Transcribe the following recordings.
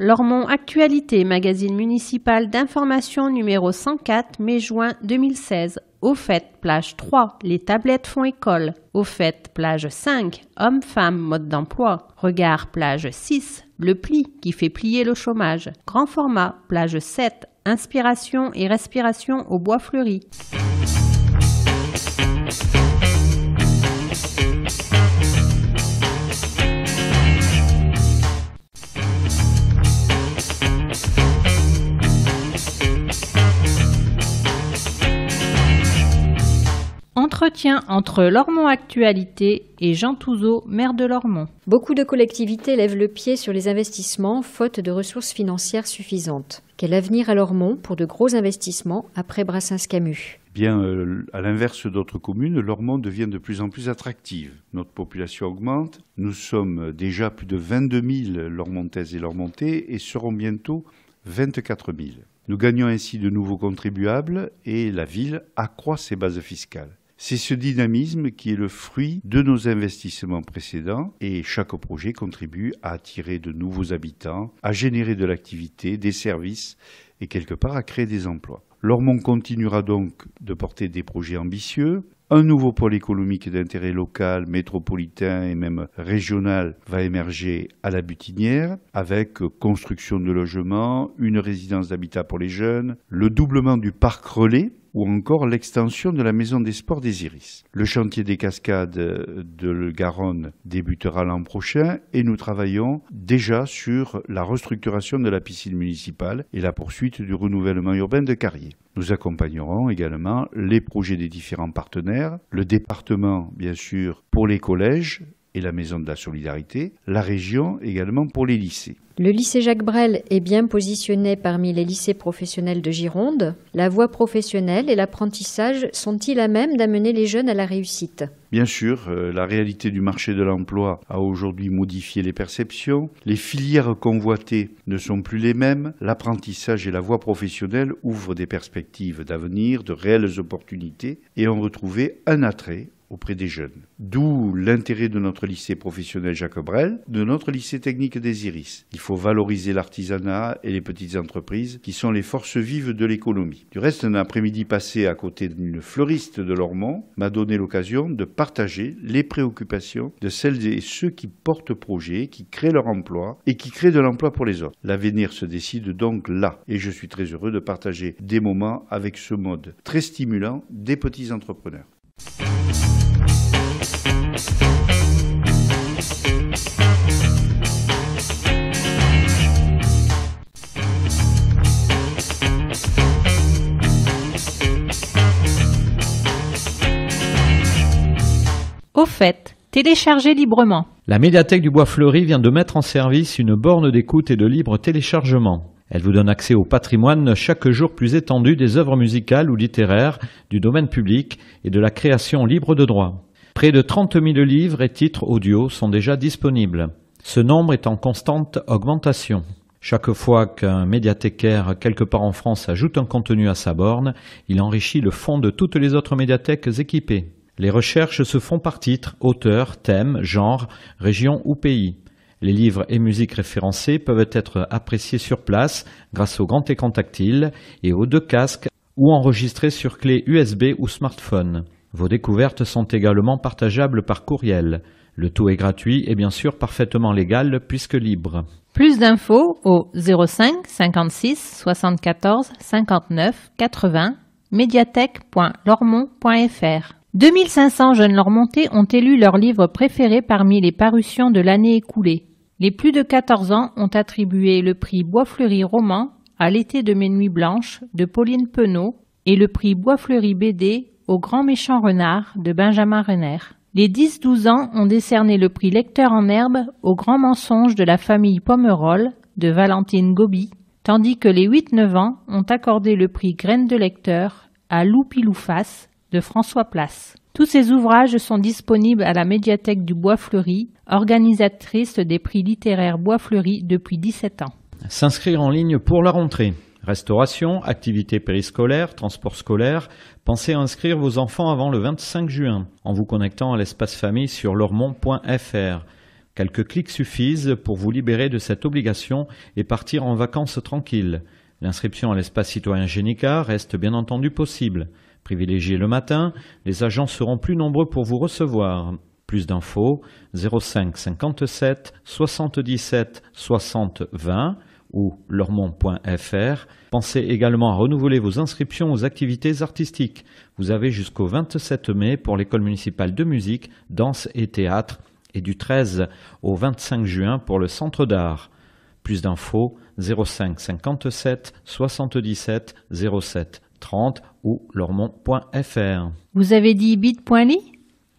Lormont Actualité, magazine municipal d'information numéro 104, mai-juin 2016. Au fait, plage 3, les tablettes font école. Au fait, plage 5, hommes-femmes, mode d'emploi. Regard, plage 6, le pli qui fait plier le chômage. Grand format, plage 7, inspiration et respiration au bois fleuri. Entretien entre Lormont Actualité et Jean Touzeau, maire de Lormont. Beaucoup de collectivités lèvent le pied sur les investissements, faute de ressources financières suffisantes. Quel avenir à Lormont pour de gros investissements après Brassens-Camus ? Bien, à l'inverse d'autres communes, Lormont devient de plus en plus attractive. Notre population augmente. Nous sommes déjà plus de 22 000 Lormontaises et Lormontais et serons bientôt 24 000. Nous gagnons ainsi de nouveaux contribuables et la ville accroît ses bases fiscales. C'est ce dynamisme qui est le fruit de nos investissements précédents et chaque projet contribue à attirer de nouveaux habitants, à générer de l'activité, des services et quelque part à créer des emplois. Lormont continuera donc de porter des projets ambitieux. Un nouveau pôle économique d'intérêt local, métropolitain et même régional va émerger à la Butinière avec construction de logements, une résidence d'habitat pour les jeunes, le doublement du parc relais ou encore l'extension de la maison des sports des Iris. Le chantier des cascades de Garonne débutera l'an prochain et nous travaillons déjà sur la restructuration de la piscine municipale et la poursuite du renouvellement urbain de Carrier. Nous accompagnerons également les projets des différents partenaires, le département bien sûr pour les collèges et la maison de la solidarité, la région également pour les lycées. Le lycée Jacques Brel est bien positionné parmi les lycées professionnels de Gironde. La voie professionnelle et l'apprentissage sont-ils à même d'amener les jeunes à la réussite ? Bien sûr, la réalité du marché de l'emploi a aujourd'hui modifié les perceptions. Les filières convoitées ne sont plus les mêmes. L'apprentissage et la voie professionnelle ouvrent des perspectives d'avenir, de réelles opportunités et ont retrouvé un attrait auprès des jeunes. D'où l'intérêt de notre lycée professionnel Jacques Brel, de notre lycée technique des Iris. Il faut valoriser l'artisanat et les petites entreprises qui sont les forces vives de l'économie. Du reste, un après-midi passé à côté d'une fleuriste de Lormont m'a donné l'occasion de partager les préoccupations de celles et ceux qui portent projet, qui créent leur emploi et qui créent de l'emploi pour les autres. L'avenir se décide donc là et je suis très heureux de partager des moments avec ce mode très stimulant des petits entrepreneurs. Au fait, téléchargez librement. La médiathèque du Bois Fleuri vient de mettre en service une borne d'écoute et de libre téléchargement. Elle vous donne accès au patrimoine chaque jour plus étendu des œuvres musicales ou littéraires, du domaine public et de la création libre de droit. Près de 30 000 livres et titres audio sont déjà disponibles. Ce nombre est en constante augmentation. Chaque fois qu'un médiathécaire quelque part en France ajoute un contenu à sa borne, il enrichit le fond de toutes les autres médiathèques équipées. Les recherches se font par titre, auteur, thème, genre, région ou pays. Les livres et musiques référencés peuvent être appréciés sur place grâce au grand écran tactile et aux 2 casques ou enregistrés sur clé USB ou smartphone. Vos découvertes sont également partageables par courriel. Le tout est gratuit et bien sûr parfaitement légal puisque libre. Plus d'infos au 05 56 74 59 80 médiathèque.lormont.fr. 2500 jeunes Lormontais ont élu leur livre préféré parmi les parutions de l'année écoulée. Les plus de 14 ans ont attribué le prix Bois Fleuri roman à L'été de mes nuits blanches de Pauline Penaud et le prix Bois Fleuri BD au Grand méchant renard de Benjamin Renner. Les 10-12 ans ont décerné le prix Lecteur en herbe au Grand mensonge de la famille Pomerol de Valentine Gobi, tandis que les 8-9 ans ont accordé le prix Graines de lecteur à Lou Pilouface de François Place. Tous ces ouvrages sont disponibles à la médiathèque du Bois Fleuri, organisatrice des prix littéraires Bois Fleuri depuis 17 ans. S'inscrire en ligne pour la rentrée. Restauration, activités périscolaires, transport scolaire. Pensez à inscrire vos enfants avant le 25 juin en vous connectant à l'espace famille sur lormont.fr. Quelques clics suffisent pour vous libérer de cette obligation et partir en vacances tranquilles. L'inscription à l'espace citoyen Génica reste bien entendu possible. Privilégié le matin, les agents seront plus nombreux pour vous recevoir. Plus d'infos, 05 57 77 60 20 ou lormont.fr. Pensez également à renouveler vos inscriptions aux activités artistiques. Vous avez jusqu'au 27 mai pour l'école municipale de musique, danse et théâtre et du 13 au 25 juin pour le centre d'art. Plus d'infos, 05 57 77 07 30 ou lormont.fr. Vous avez dit bit.ly ?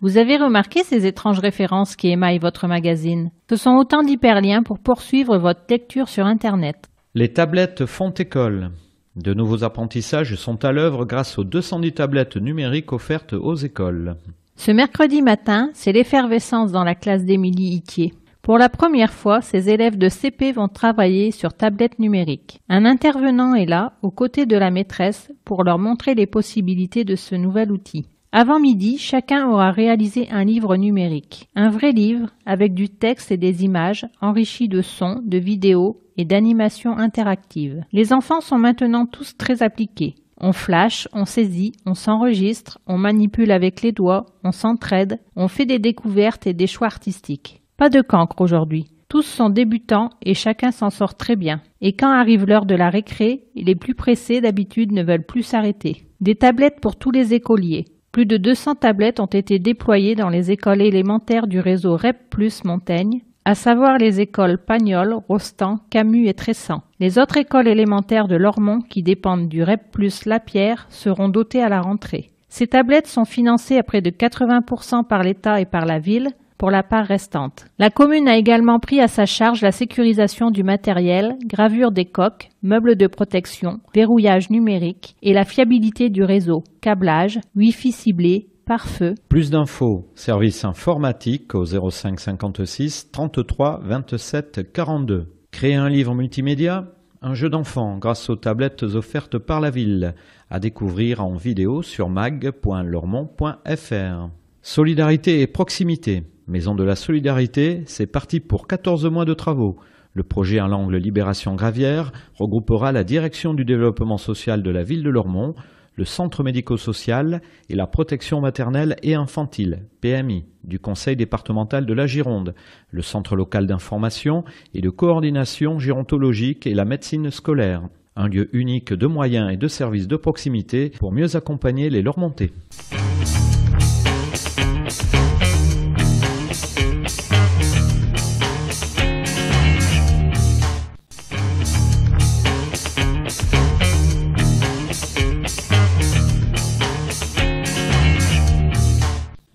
Vous avez remarqué ces étranges références qui émaillent votre magazine. Ce sont autant d'hyperliens pour poursuivre votre lecture sur Internet. Les tablettes font école. De nouveaux apprentissages sont à l'œuvre grâce aux 210 tablettes numériques offertes aux écoles. Ce mercredi matin, c'est l'effervescence dans la classe d'Émilie Itier. Pour la première fois, ces élèves de CP vont travailler sur tablette numérique. Un intervenant est là, aux côtés de la maîtresse, pour leur montrer les possibilités de ce nouvel outil. Avant midi, chacun aura réalisé un livre numérique. Un vrai livre avec du texte et des images, enrichis de sons, de vidéos et d'animations interactives. Les enfants sont maintenant tous très appliqués. On flash, on saisit, on s'enregistre, on manipule avec les doigts, on s'entraide, on fait des découvertes et des choix artistiques. Pas de cancre aujourd'hui. Tous sont débutants et chacun s'en sort très bien. Et quand arrive l'heure de la récré, les plus pressés d'habitude ne veulent plus s'arrêter. Des tablettes pour tous les écoliers. Plus de 200 tablettes ont été déployées dans les écoles élémentaires du réseau REP+ Montaigne, à savoir les écoles Pagnol, Rostand, Camus et Tressan. Les autres écoles élémentaires de Lormont, qui dépendent du REP+ Lapierre, seront dotées à la rentrée. Ces tablettes sont financées à près de 80% par l'État et par la ville, pour la part restante. La commune a également pris à sa charge la sécurisation du matériel, gravure des coques, meubles de protection, verrouillage numérique et la fiabilité du réseau, câblage, Wi-Fi ciblé, pare-feu. Plus d'infos, service informatique au 05 56 33 27 42. Créer un livre multimédia, un jeu d'enfant grâce aux tablettes offertes par la ville, à découvrir en vidéo sur mag.lormont.fr. Solidarité et proximité. Maison de la Solidarité, c'est parti pour 14 mois de travaux. Le projet à l'angle Libération Gravière regroupera la direction du développement social de la ville de Lormont, le centre médico-social et la protection maternelle et infantile, PMI, du conseil départemental de la Gironde, le centre local d'information et de coordination gérontologique et la médecine scolaire. Un lieu unique de moyens et de services de proximité pour mieux accompagner les Lormontais.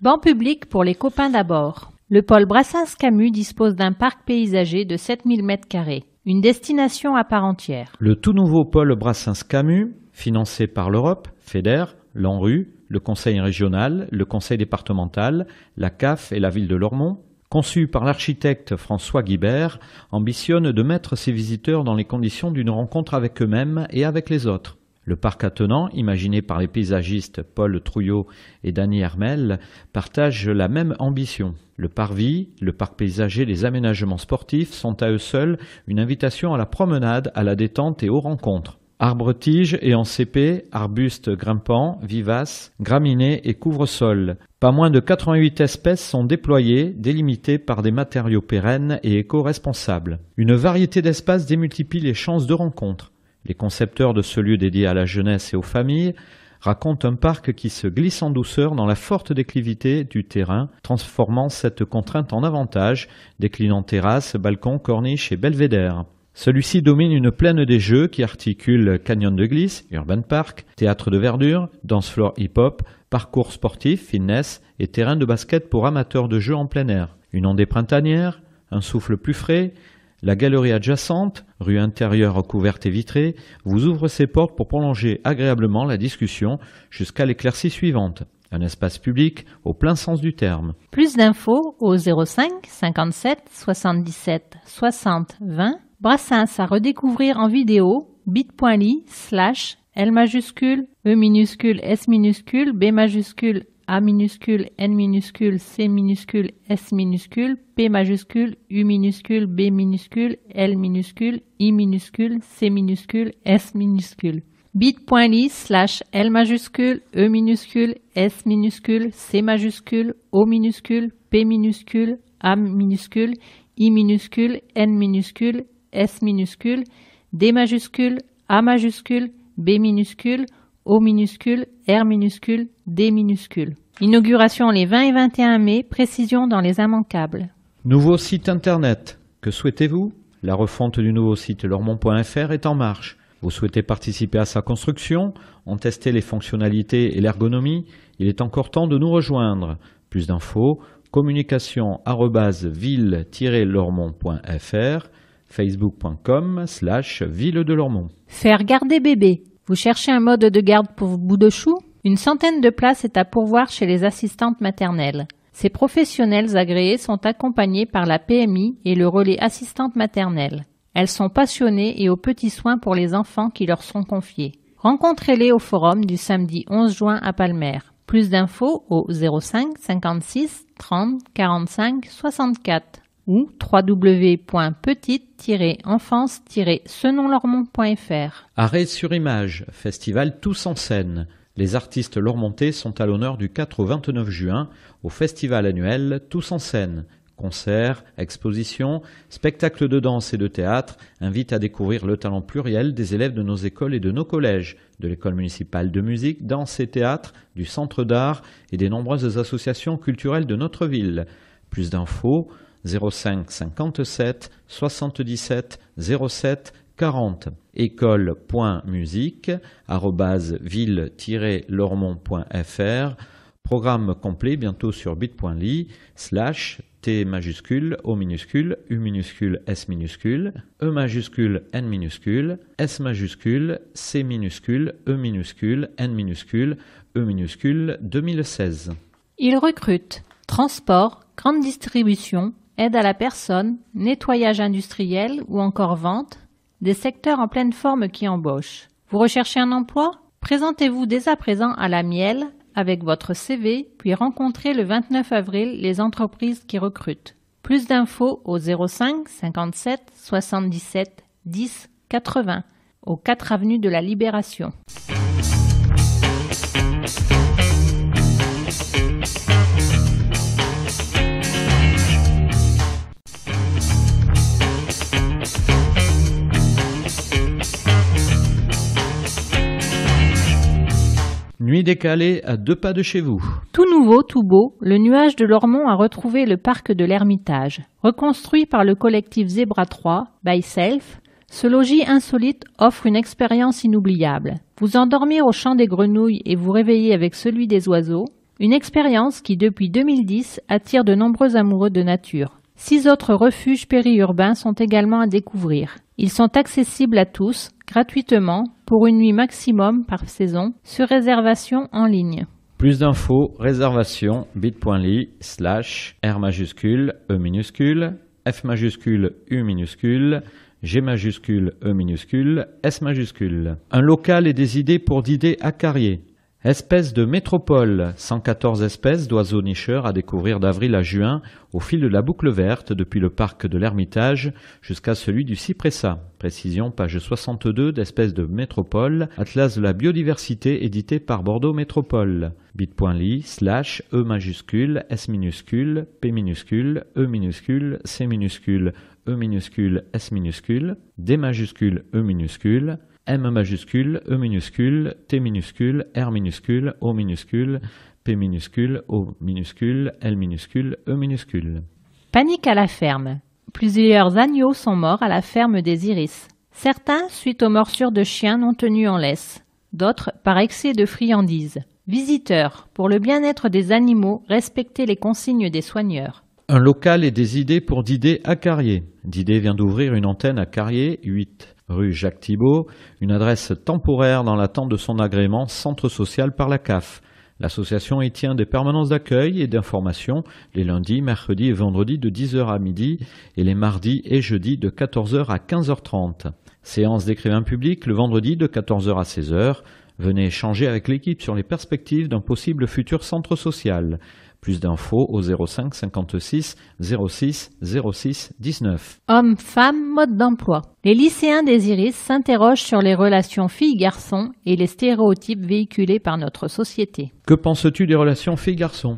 Banc public pour les copains d'abord. Le pôle Brassens-Camus dispose d'un parc paysager de 7000 m², une destination à part entière. Le tout nouveau pôle Brassens-Camus, financé par l'Europe, FEDER, l'ANRU, le Conseil régional, le Conseil départemental, la CAF et la ville de Lormont, conçu par l'architecte François Guibert, ambitionne de mettre ses visiteurs dans les conditions d'une rencontre avec eux-mêmes et avec les autres. Le parc attenant, imaginé par les paysagistes Paul Trouillot et Dany Hermel, partage la même ambition. Le parvis, le parc paysager, les aménagements sportifs sont à eux seuls une invitation à la promenade, à la détente et aux rencontres. Arbres-tiges et en CP, arbustes grimpants, vivaces, graminées et couvre-sol. Pas moins de 88 espèces sont déployées, délimitées par des matériaux pérennes et éco-responsables. Une variété d'espaces démultiplie les chances de rencontres. Les concepteurs de ce lieu dédié à la jeunesse et aux familles racontent un parc qui se glisse en douceur dans la forte déclivité du terrain, transformant cette contrainte en avantage, déclinant terrasses, balcons, corniches et belvédères. Celui-ci domine une plaine des jeux qui articule canyon de glisse, urban park, théâtre de verdure, dance floor hip-hop, parcours sportif, fitness et terrain de basket pour amateurs de jeux en plein air. Une ondée printanière, un souffle plus frais. La galerie adjacente, rue intérieure recouverte et vitrée, vous ouvre ses portes pour prolonger agréablement la discussion jusqu'à l'éclaircie suivante. Un espace public au plein sens du terme. Plus d'infos au 05 57 77 60 20. Brassens à redécouvrir en vidéo, bit.ly/L majuscule, E minuscule, S minuscule, B majuscule, A minuscule, N minuscule, C minuscule, S minuscule, P majuscule, U minuscule, B minuscule, L minuscule, I minuscule, C minuscule, S minuscule. bit.ly/L majuscule, E minuscule, S minuscule, C majuscule, O minuscule, P minuscule, A minuscule, I minuscule, N minuscule, S minuscule, D majuscule, A majuscule, B minuscule, O minuscule, R minuscule, D minuscule. Inauguration les 20 et 21 mai, précision dans les immanquables. Nouveau site internet. Que souhaitez-vous? La refonte du nouveau site lormont.fr est en marche. Vous souhaitez participer à sa construction, en tester les fonctionnalités et l'ergonomie? Il est encore temps de nous rejoindre. Plus d'infos, communication@ville-lormont.fr, facebook.com/ville de Lormont. Faire garder bébé. Vous cherchez un mode de garde pour vos bouts de chou? Une centaine de places est à pourvoir chez les assistantes maternelles. Ces professionnels agréés sont accompagnés par la PMI et le relais assistante maternelle. Elles sont passionnées et aux petits soins pour les enfants qui leur sont confiés. Rencontrez-les au forum du samedi 11 juin à Palmer. Plus d'infos au 05 56 30 45 64 ou www.petite-enfance-senonlormont.fr. Arrêt sur image, festival Tous en scène. Les artistes lormontais sont à l'honneur du 4 au 29 juin au festival annuel Tous en scène. Concerts, expositions, spectacles de danse et de théâtre invitent à découvrir le talent pluriel des élèves de nos écoles et de nos collèges, de l'école municipale de musique, danse et théâtre, du centre d'art et des nombreuses associations culturelles de notre ville. Plus d'infos 05 57 77 07 40. école.musique@ville-lormont.fr. Programme complet bientôt sur bit.ly/T majuscule, O minuscule, U minuscule, S minuscule, E majuscule, N minuscule, S majuscule, C minuscule, E minuscule, N minuscule, E minuscule 2016. Ils recrutent transport, grande distribution, aide à la personne, nettoyage industriel ou encore vente, des secteurs en pleine forme qui embauchent. Vous recherchez un emploi? Présentez-vous dès à présent à la Miel avec votre CV, puis rencontrez le 29 avril les entreprises qui recrutent. Plus d'infos au 05 57 77 10 80 au 4 avenue de la Libération. Nuit décalée à 2 pas de chez vous. Tout nouveau, tout beau, le nuage de Lormont a retrouvé le parc de l'Ermitage. Reconstruit par le collectif Zebra 3, by Self, ce logis insolite offre une expérience inoubliable. Vous endormir au chant des grenouilles et vous réveiller avec celui des oiseaux, une expérience qui depuis 2010 attire de nombreux amoureux de nature. 6 autres refuges périurbains sont également à découvrir. Ils sont accessibles à tous, gratuitement, pour une nuit maximum par saison, sur réservation en ligne. Plus d'infos, réservation, bit.ly/R majuscule, E minuscule, F majuscule, U minuscule, G majuscule, E minuscule, S majuscule. Un local et des idées pour d'idées à Carrier. Espèces de métropole, 114 espèces d'oiseaux nicheurs à découvrir d'avril à juin au fil de la boucle verte depuis le parc de l'Ermitage jusqu'à celui du Cypressa. Précision page 62 d'espèces de métropole, atlas de la biodiversité édité par Bordeaux Métropole. bit.ly/E majuscule, S minuscule, P minuscule, E minuscule, C minuscule, E minuscule, S minuscule, D majuscule, E minuscule, M majuscule, E minuscule, T minuscule, R minuscule, O minuscule, P minuscule, O minuscule, L minuscule, E minuscule. Panique à la ferme. Plusieurs agneaux sont morts à la ferme des Iris. Certains suite aux morsures de chiens non tenus en laisse, d'autres par excès de friandises. Visiteurs, pour le bien-être des animaux, respectez les consignes des soigneurs. Un local et des idées pour Didet à Carrier. Didet vient d'ouvrir une antenne à Carrier 8. Rue Jacques Thibault, une adresse temporaire dans l'attente de son agrément centre social par la CAF. L'association y tient des permanences d'accueil et d'information les lundis, mercredis et vendredis de 10h à midi et les mardis et jeudis de 14h à 15h30. Séance d'écrivain public le vendredi de 14h à 16h, Venez échanger avec l'équipe sur les perspectives d'un possible futur centre social. Plus d'infos au 05 56 06 06 19. Hommes, femmes, mode d'emploi. Les lycéens des Iris s'interrogent sur les relations filles-garçons et les stéréotypes véhiculés par notre société. Que penses-tu des relations filles-garçons ?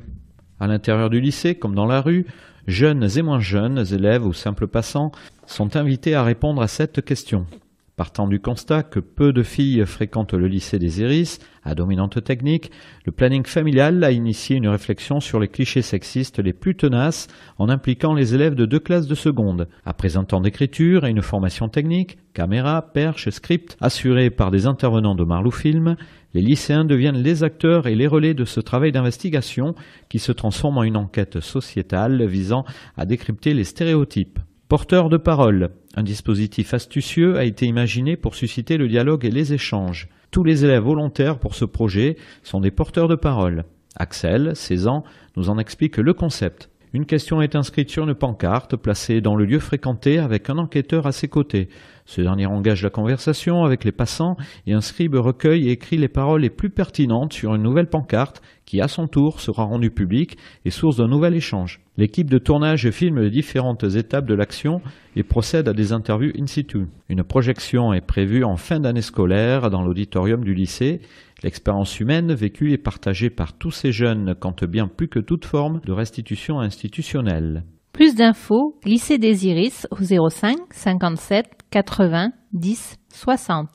À l'intérieur du lycée, comme dans la rue, jeunes et moins jeunes, élèves ou simples passants, sont invités à répondre à cette question. Partant du constat que peu de filles fréquentent le lycée des Iris, à dominante technique, le planning familial a initié une réflexion sur les clichés sexistes les plus tenaces en impliquant les élèves de 2 classes de seconde. Après un temps d'écriture et une formation technique, caméra, perche, script, assurés par des intervenants de Marlou Film, les lycéens deviennent les acteurs et les relais de ce travail d'investigation qui se transforme en une enquête sociétale visant à décrypter les stéréotypes. Porteur de parole. Un dispositif astucieux a été imaginé pour susciter le dialogue et les échanges. Tous les élèves volontaires pour ce projet sont des porteurs de parole. Axel, 16 ans, nous en explique le concept. Une question est inscrite sur une pancarte placée dans le lieu fréquenté avec un enquêteur à ses côtés. Ce dernier engage la conversation avec les passants et un scribe recueille et écrit les paroles les plus pertinentes sur une nouvelle pancarte qui, à son tour, sera rendue publique et source d'un nouvel échange. L'équipe de tournage filme les différentes étapes de l'action et procède à des interviews in situ. Une projection est prévue en fin d'année scolaire dans l'auditorium du lycée. L'expérience humaine vécue et partagée par tous ces jeunes compte bien plus que toute forme de restitution institutionnelle. Plus d'infos, lycée des Iris au 05 57 80 10 60.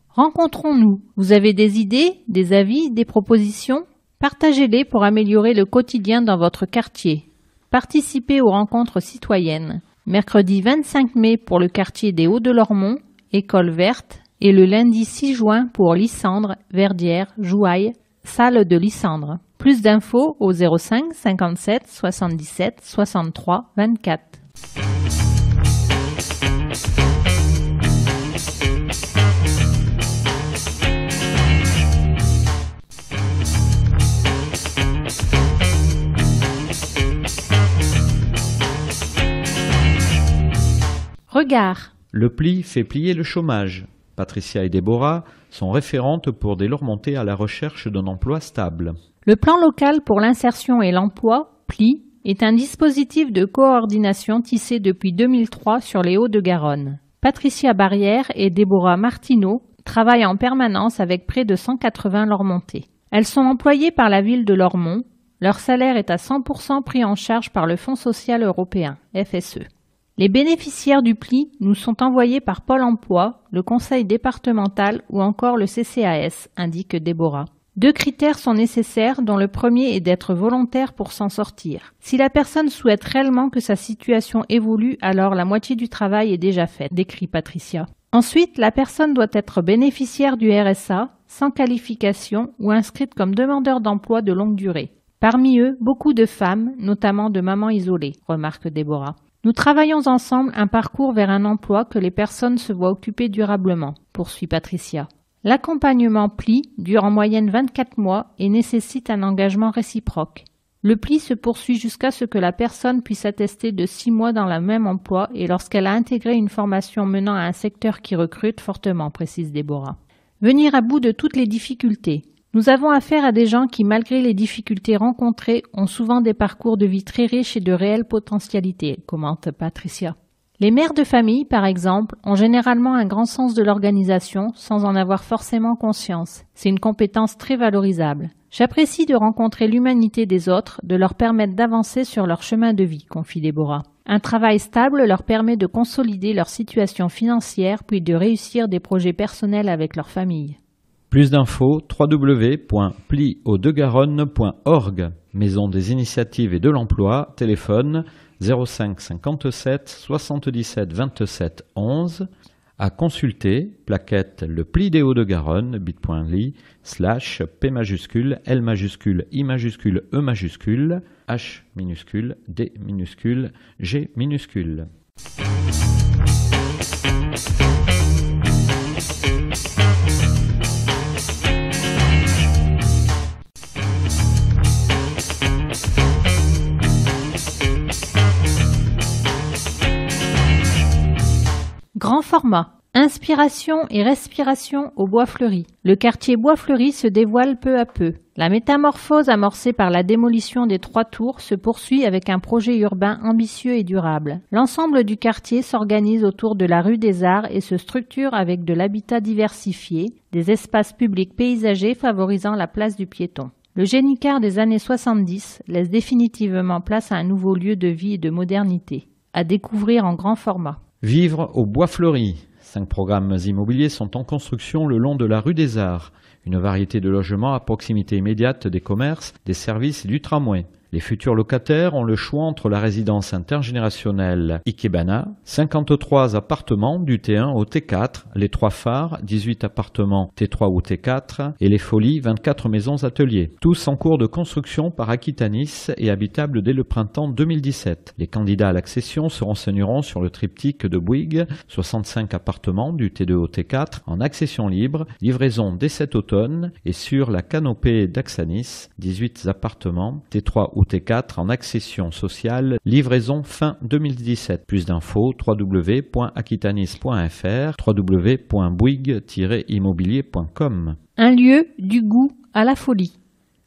Rencontrons-nous. Vous avez des idées, des avis, des propositions ? Partagez-les pour améliorer le quotidien dans votre quartier. Participez aux rencontres citoyennes. Mercredi 25 mai pour le quartier des Hauts-de-Lormont, École verte, et le lundi 6 juin pour Lysandre, Verdière, Jouaille, salle de Lysandre. Plus d'infos au 05 57 77 63 24. Regard. Le pli fait plier le chômage. Patricia et Déborah sont référentes pour des Lormontais à la recherche d'un emploi stable. Le plan local pour l'insertion et l'emploi, PLI, est un dispositif de coordination tissé depuis 2003 sur les Hauts-de-Garonne. Patricia Barrière et Déborah Martineau travaillent en permanence avec près de 180 Lormontais. Elles sont employées par la ville de Lormont. Leur salaire est à 100% pris en charge par le Fonds social européen, FSE. Les bénéficiaires du PLI nous sont envoyés par Pôle emploi, le conseil départemental ou encore le CCAS, indique Déborah. 2 critères sont nécessaires, dont le premier est d'être volontaire pour s'en sortir. Si la personne souhaite réellement que sa situation évolue, alors la moitié du travail est déjà faite, décrit Patricia. Ensuite, la personne doit être bénéficiaire du RSA, sans qualification ou inscrite comme demandeur d'emploi de longue durée. Parmi eux, beaucoup de femmes, notamment de mamans isolées, remarque Déborah. Nous travaillons ensemble un parcours vers un emploi que les personnes se voient occuper durablement, poursuit Patricia. L'accompagnement PLI dure en moyenne 24 mois et nécessite un engagement réciproque. Le PLI se poursuit jusqu'à ce que la personne puisse attester de 6 mois dans le même emploi et lorsqu'elle a intégré une formation menant à un secteur qui recrute fortement, précise Déborah. Venir à bout de toutes les difficultés. Nous avons affaire à des gens qui, malgré les difficultés rencontrées, ont souvent des parcours de vie très riches et de réelles potentialités, commente Patricia. Les mères de famille, par exemple, ont généralement un grand sens de l'organisation sans en avoir forcément conscience. C'est une compétence très valorisable. J'apprécie de rencontrer l'humanité des autres, de leur permettre d'avancer sur leur chemin de vie, confie Déborah. Un travail stable leur permet de consolider leur situation financière puis de réussir des projets personnels avec leur famille. Plus d'infos, www.pliaudegaronne.org. Maison des initiatives et de l'emploi, téléphone 05 57 77 27 11. À consulter, plaquette le Pli des Hauts-de-Garonne, bit.ly, /P majuscule, L majuscule, I majuscule, E majuscule, H minuscule, D minuscule, G minuscule. Grand format. Inspiration et respiration au Bois-Fleuri. Le quartier Bois-Fleuri se dévoile peu à peu. La métamorphose amorcée par la démolition des 3 tours se poursuit avec un projet urbain ambitieux et durable. L'ensemble du quartier s'organise autour de la rue des Arts et se structure avec de l'habitat diversifié, des espaces publics paysagers favorisant la place du piéton. Le Génicard des années 70 laisse définitivement place à un nouveau lieu de vie et de modernité, à découvrir en grand format. Vivre au Bois-Fleuri. 5 programmes immobiliers sont en construction le long de la rue des Arts. Une variété de logements à proximité immédiate des commerces, des services et du tramway. Les futurs locataires ont le choix entre la résidence intergénérationnelle Ikebana, 53 appartements du T1 au T4, les 3 phares, 18 appartements T3 ou T4, et les Folies, 24 maisons ateliers. Tous en cours de construction par Aquitanis et habitables dès le printemps 2017. Les candidats à l'accession se renseigneront sur le triptyque de Bouygues, 65 appartements du T2 au T4, en accession libre, livraison dès cet automne, et sur la canopée d'Axanis, 18 appartements T3 ou T4 en accession sociale, livraison fin 2017. Plus d'infos, www.aquitanis.fr, www.bouygues-immobilier.com. Un lieu du goût à la folie.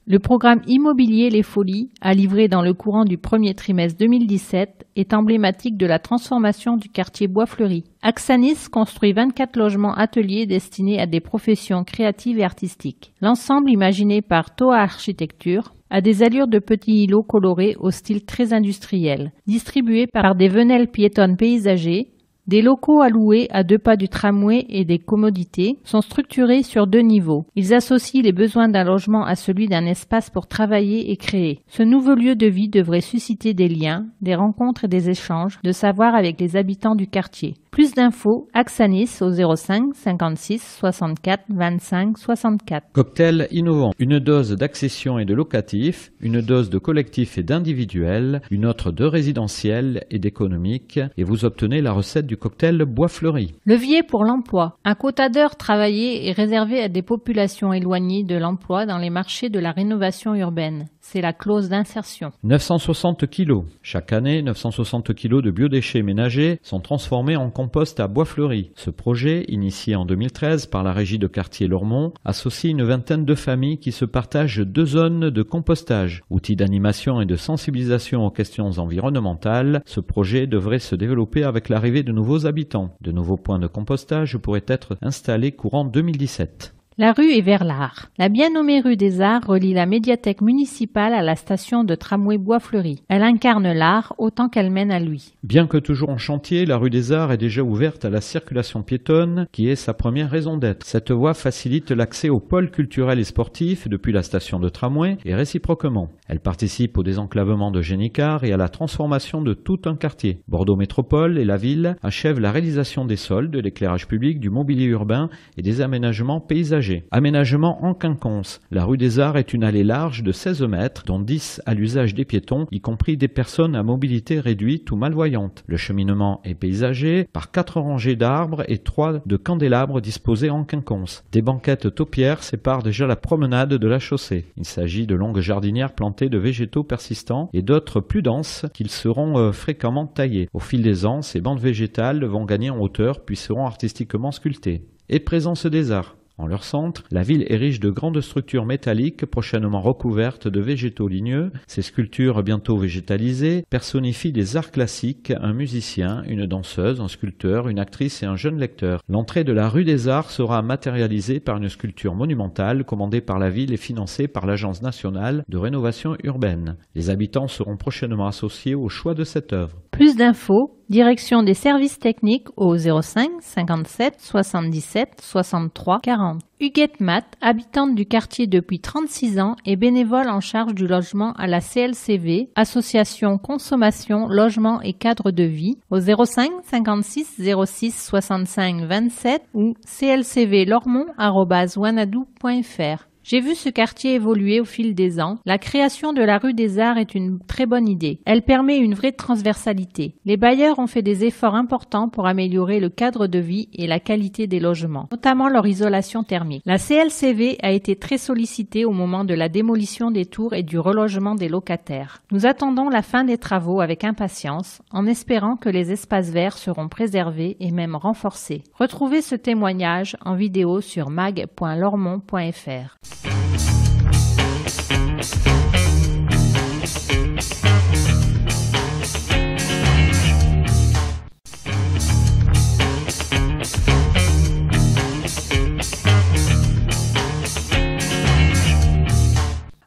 Le programme immobilier Les Folies, à livrer dans le courant du premier trimestre 2017, est emblématique de la transformation du quartier Bois-Fleuri. Axanis construit 24 logements ateliers destinés à des professions créatives et artistiques. L'ensemble, imaginé par Toa Architecture, a des allures de petits îlots colorés au style très industriel, distribués par des venelles piétonnes paysagées. Des locaux à louer à 2 pas du tramway et des commodités sont structurés sur 2 niveaux. Ils associent les besoins d'un logement à celui d'un espace pour travailler et créer. Ce nouveau lieu de vie devrait susciter des liens, des rencontres et des échanges de savoir avec les habitants du quartier. Plus d'infos, Axanis au 05 56 64 25 64. Cocktail innovant. Une dose d'accession et de locatif, une dose de collectif et d'individuel, une autre de résidentiel et d'économique, et vous obtenez la recette du cocktail Bois-Fleuri. Levier pour l'emploi. Un quota d'heures travaillées est réservé à des populations éloignées de l'emploi dans les marchés de la rénovation urbaine. C'est la clause d'insertion. 960 kg. Chaque année, 960 kg de biodéchets ménagers sont transformés en compost à Bois-Fleuri. Ce projet, initié en 2013 par la régie de quartier Lormont, associe une vingtaine de familles qui se partagent 2 zones de compostage. Outil d'animation et de sensibilisation aux questions environnementales, ce projet devrait se développer avec l'arrivée de nouveaux habitants. De nouveaux points de compostage pourraient être installés courant 2017. La rue est vers l'art. La bien nommée rue des Arts relie la médiathèque municipale à la station de tramway Bois-Fleuri. Elle incarne l'art autant qu'elle mène à lui. Bien que toujours en chantier, la rue des Arts est déjà ouverte à la circulation piétonne, qui est sa première raison d'être. Cette voie facilite l'accès au pôle culturel et sportif depuis la station de tramway et réciproquement. Elle participe au désenclavement de Génicard et à la transformation de tout un quartier. Bordeaux Métropole et la ville achèvent la réalisation des sols, de l'éclairage public, du mobilier urbain et des aménagements paysagers. Aménagement en quinconce. La rue des Arts est une allée large de 16 mètres, dont 10 à l'usage des piétons, y compris des personnes à mobilité réduite ou malvoyantes. Le cheminement est paysager par 4 rangées d'arbres et 3 de candélabres disposés en quinconce. Des banquettes taupières séparent déjà la promenade de la chaussée. Il s'agit de longues jardinières plantées de végétaux persistants et d'autres plus denses qu'ils seront fréquemment taillés. Au fil des ans, ces bandes végétales vont gagner en hauteur puis seront artistiquement sculptées. Et présence des arts. En leur centre, la ville est riche de grandes structures métalliques prochainement recouvertes de végétaux ligneux. Ces sculptures bientôt végétalisées personnifient des arts classiques, un musicien, une danseuse, un sculpteur, une actrice et un jeune lecteur. L'entrée de la rue des Arts sera matérialisée par une sculpture monumentale commandée par la ville et financée par l'Agence nationale de rénovation urbaine. Les habitants seront prochainement associés au choix de cette œuvre. Plus d'infos, direction des services techniques au 05 57 77 63 40. Huguette Matt, habitante du quartier depuis 36 ans et bénévole en charge du logement à la CLCV, Association Consommation, Logement et Cadre de Vie, au 05 56 06 65 27 ou clcvlormont@wanadoo.fr. J'ai vu ce quartier évoluer au fil des ans. La création de la rue des Arts est une très bonne idée. Elle permet une vraie transversalité. Les bailleurs ont fait des efforts importants pour améliorer le cadre de vie et la qualité des logements, notamment leur isolation thermique. La CLCV a été très sollicitée au moment de la démolition des tours et du relogement des locataires. Nous attendons la fin des travaux avec impatience, en espérant que les espaces verts seront préservés et même renforcés. Retrouvez ce témoignage en vidéo sur mag.lormont.fr.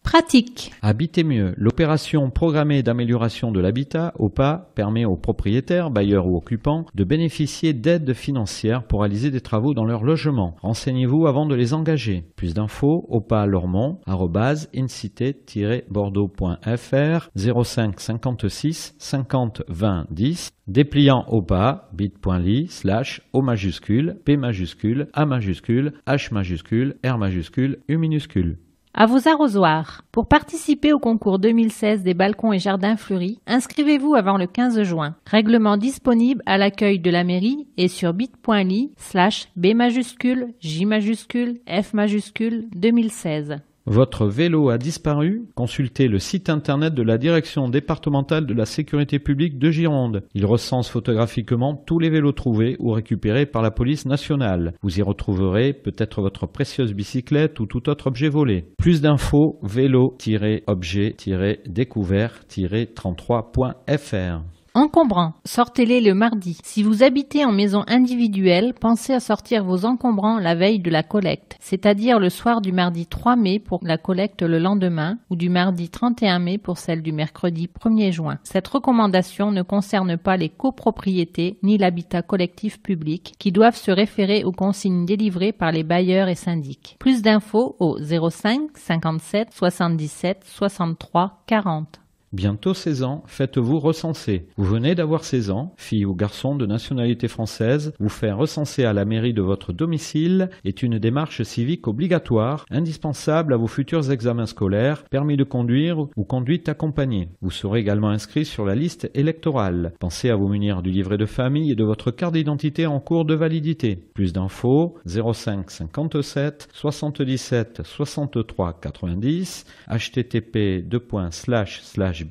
Pratique. Habiter mieux. L'opération programmée d'amélioration de l'habitat, OPA, permet aux propriétaires, bailleurs ou occupants de bénéficier d'aides financières pour réaliser des travaux dans leur logement. Renseignez-vous avant de les engager. Plus d'infos, opalormont@incité-bordeaux.fr 05 56 50 20 10. Dépliant OPA, bit.ly/O majuscule, P majuscule, A majuscule, H majuscule, R majuscule, U minuscule. À vos arrosoirs. Pour participer au concours 2016 des balcons et jardins fleuris, inscrivez-vous avant le 15 juin. Règlement disponible à l'accueil de la mairie et sur bit.ly/B majuscule, J majuscule, F majuscule 2016. Votre vélo a disparu? Consultez le site internet de la Direction départementale de la sécurité publique de Gironde. Il recense photographiquement tous les vélos trouvés ou récupérés par la police nationale. Vous y retrouverez peut-être votre précieuse bicyclette ou tout autre objet volé. Plus d'infos, vélo-objet-découvert-33.fr. Encombrants, sortez-les le mardi. Si vous habitez en maison individuelle, pensez à sortir vos encombrants la veille de la collecte, c'est-à-dire le soir du mardi 3 mai pour la collecte le lendemain ou du mardi 31 mai pour celle du mercredi 1er juin. Cette recommandation ne concerne pas les copropriétés ni l'habitat collectif public qui doivent se référer aux consignes délivrées par les bailleurs et syndics. Plus d'infos au 05 57 77 63 40. Bientôt 16 ans, faites-vous recenser. Vous venez d'avoir 16 ans, fille ou garçon de nationalité française, vous faire recenser à la mairie de votre domicile est une démarche civique obligatoire, indispensable à vos futurs examens scolaires, permis de conduire ou conduite accompagnée. Vous serez également inscrit sur la liste électorale. Pensez à vous munir du livret de famille et de votre carte d'identité en cours de validité. Plus d'infos, 05 57 77 63 90, http://bit.ly/S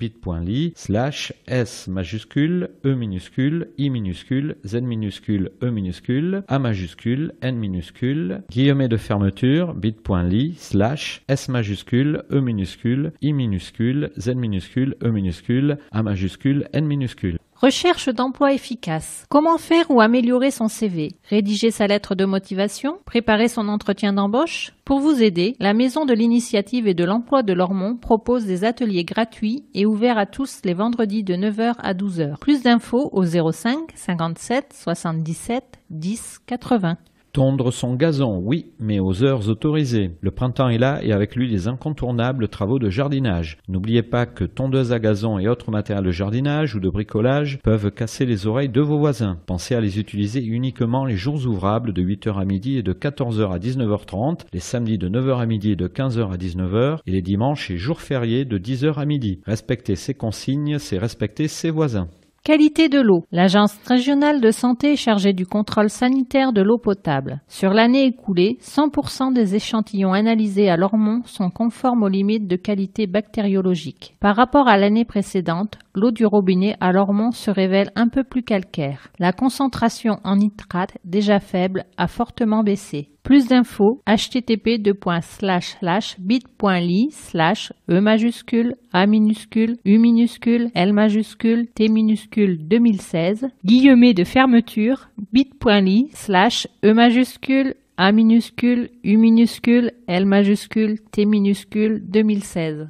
majuscule, E minuscule, I minuscule, Z minuscule, E minuscule, A majuscule, N minuscule, guillemets de fermeture, bit.ly/S majuscule, E minuscule, I minuscule, Z minuscule, E minuscule, A majuscule, N minuscule. Recherche d'emploi efficace. Comment faire ou améliorer son CV? Rédiger sa lettre de motivation? Préparer son entretien d'embauche? Pour vous aider, la Maison de l'Initiative et de l'Emploi de Lormont propose des ateliers gratuits et ouverts à tous les vendredis de 9h à 12h. Plus d'infos au 05 57 77 10 80. Tondre son gazon, oui, mais aux heures autorisées. Le printemps est là et avec lui les incontournables travaux de jardinage. N'oubliez pas que tondeuses à gazon et autres matériels de jardinage ou de bricolage peuvent casser les oreilles de vos voisins. Pensez à les utiliser uniquement les jours ouvrables de 8h à midi et de 14h à 19h30, les samedis de 9h à midi et de 15h à 19h et les dimanches et jours fériés de 10h à midi. Respecter ces consignes, c'est respecter ses voisins. Qualité de l'eau. L'Agence régionale de santé est chargée du contrôle sanitaire de l'eau potable. Sur l'année écoulée, 100% des échantillons analysés à Lormont sont conformes aux limites de qualité bactériologique. Par rapport à l'année précédente, l'eau du robinet à Lormont se révèle un peu plus calcaire. La concentration en nitrate, déjà faible, a fortement baissé. Plus d'infos, http://bit.ly/E majuscule, A minuscule, U minuscule, L majuscule, T minuscule 2016, guillemets de fermeture, bit.ly/E majuscule, A minuscule, U minuscule, L majuscule, T minuscule 2016.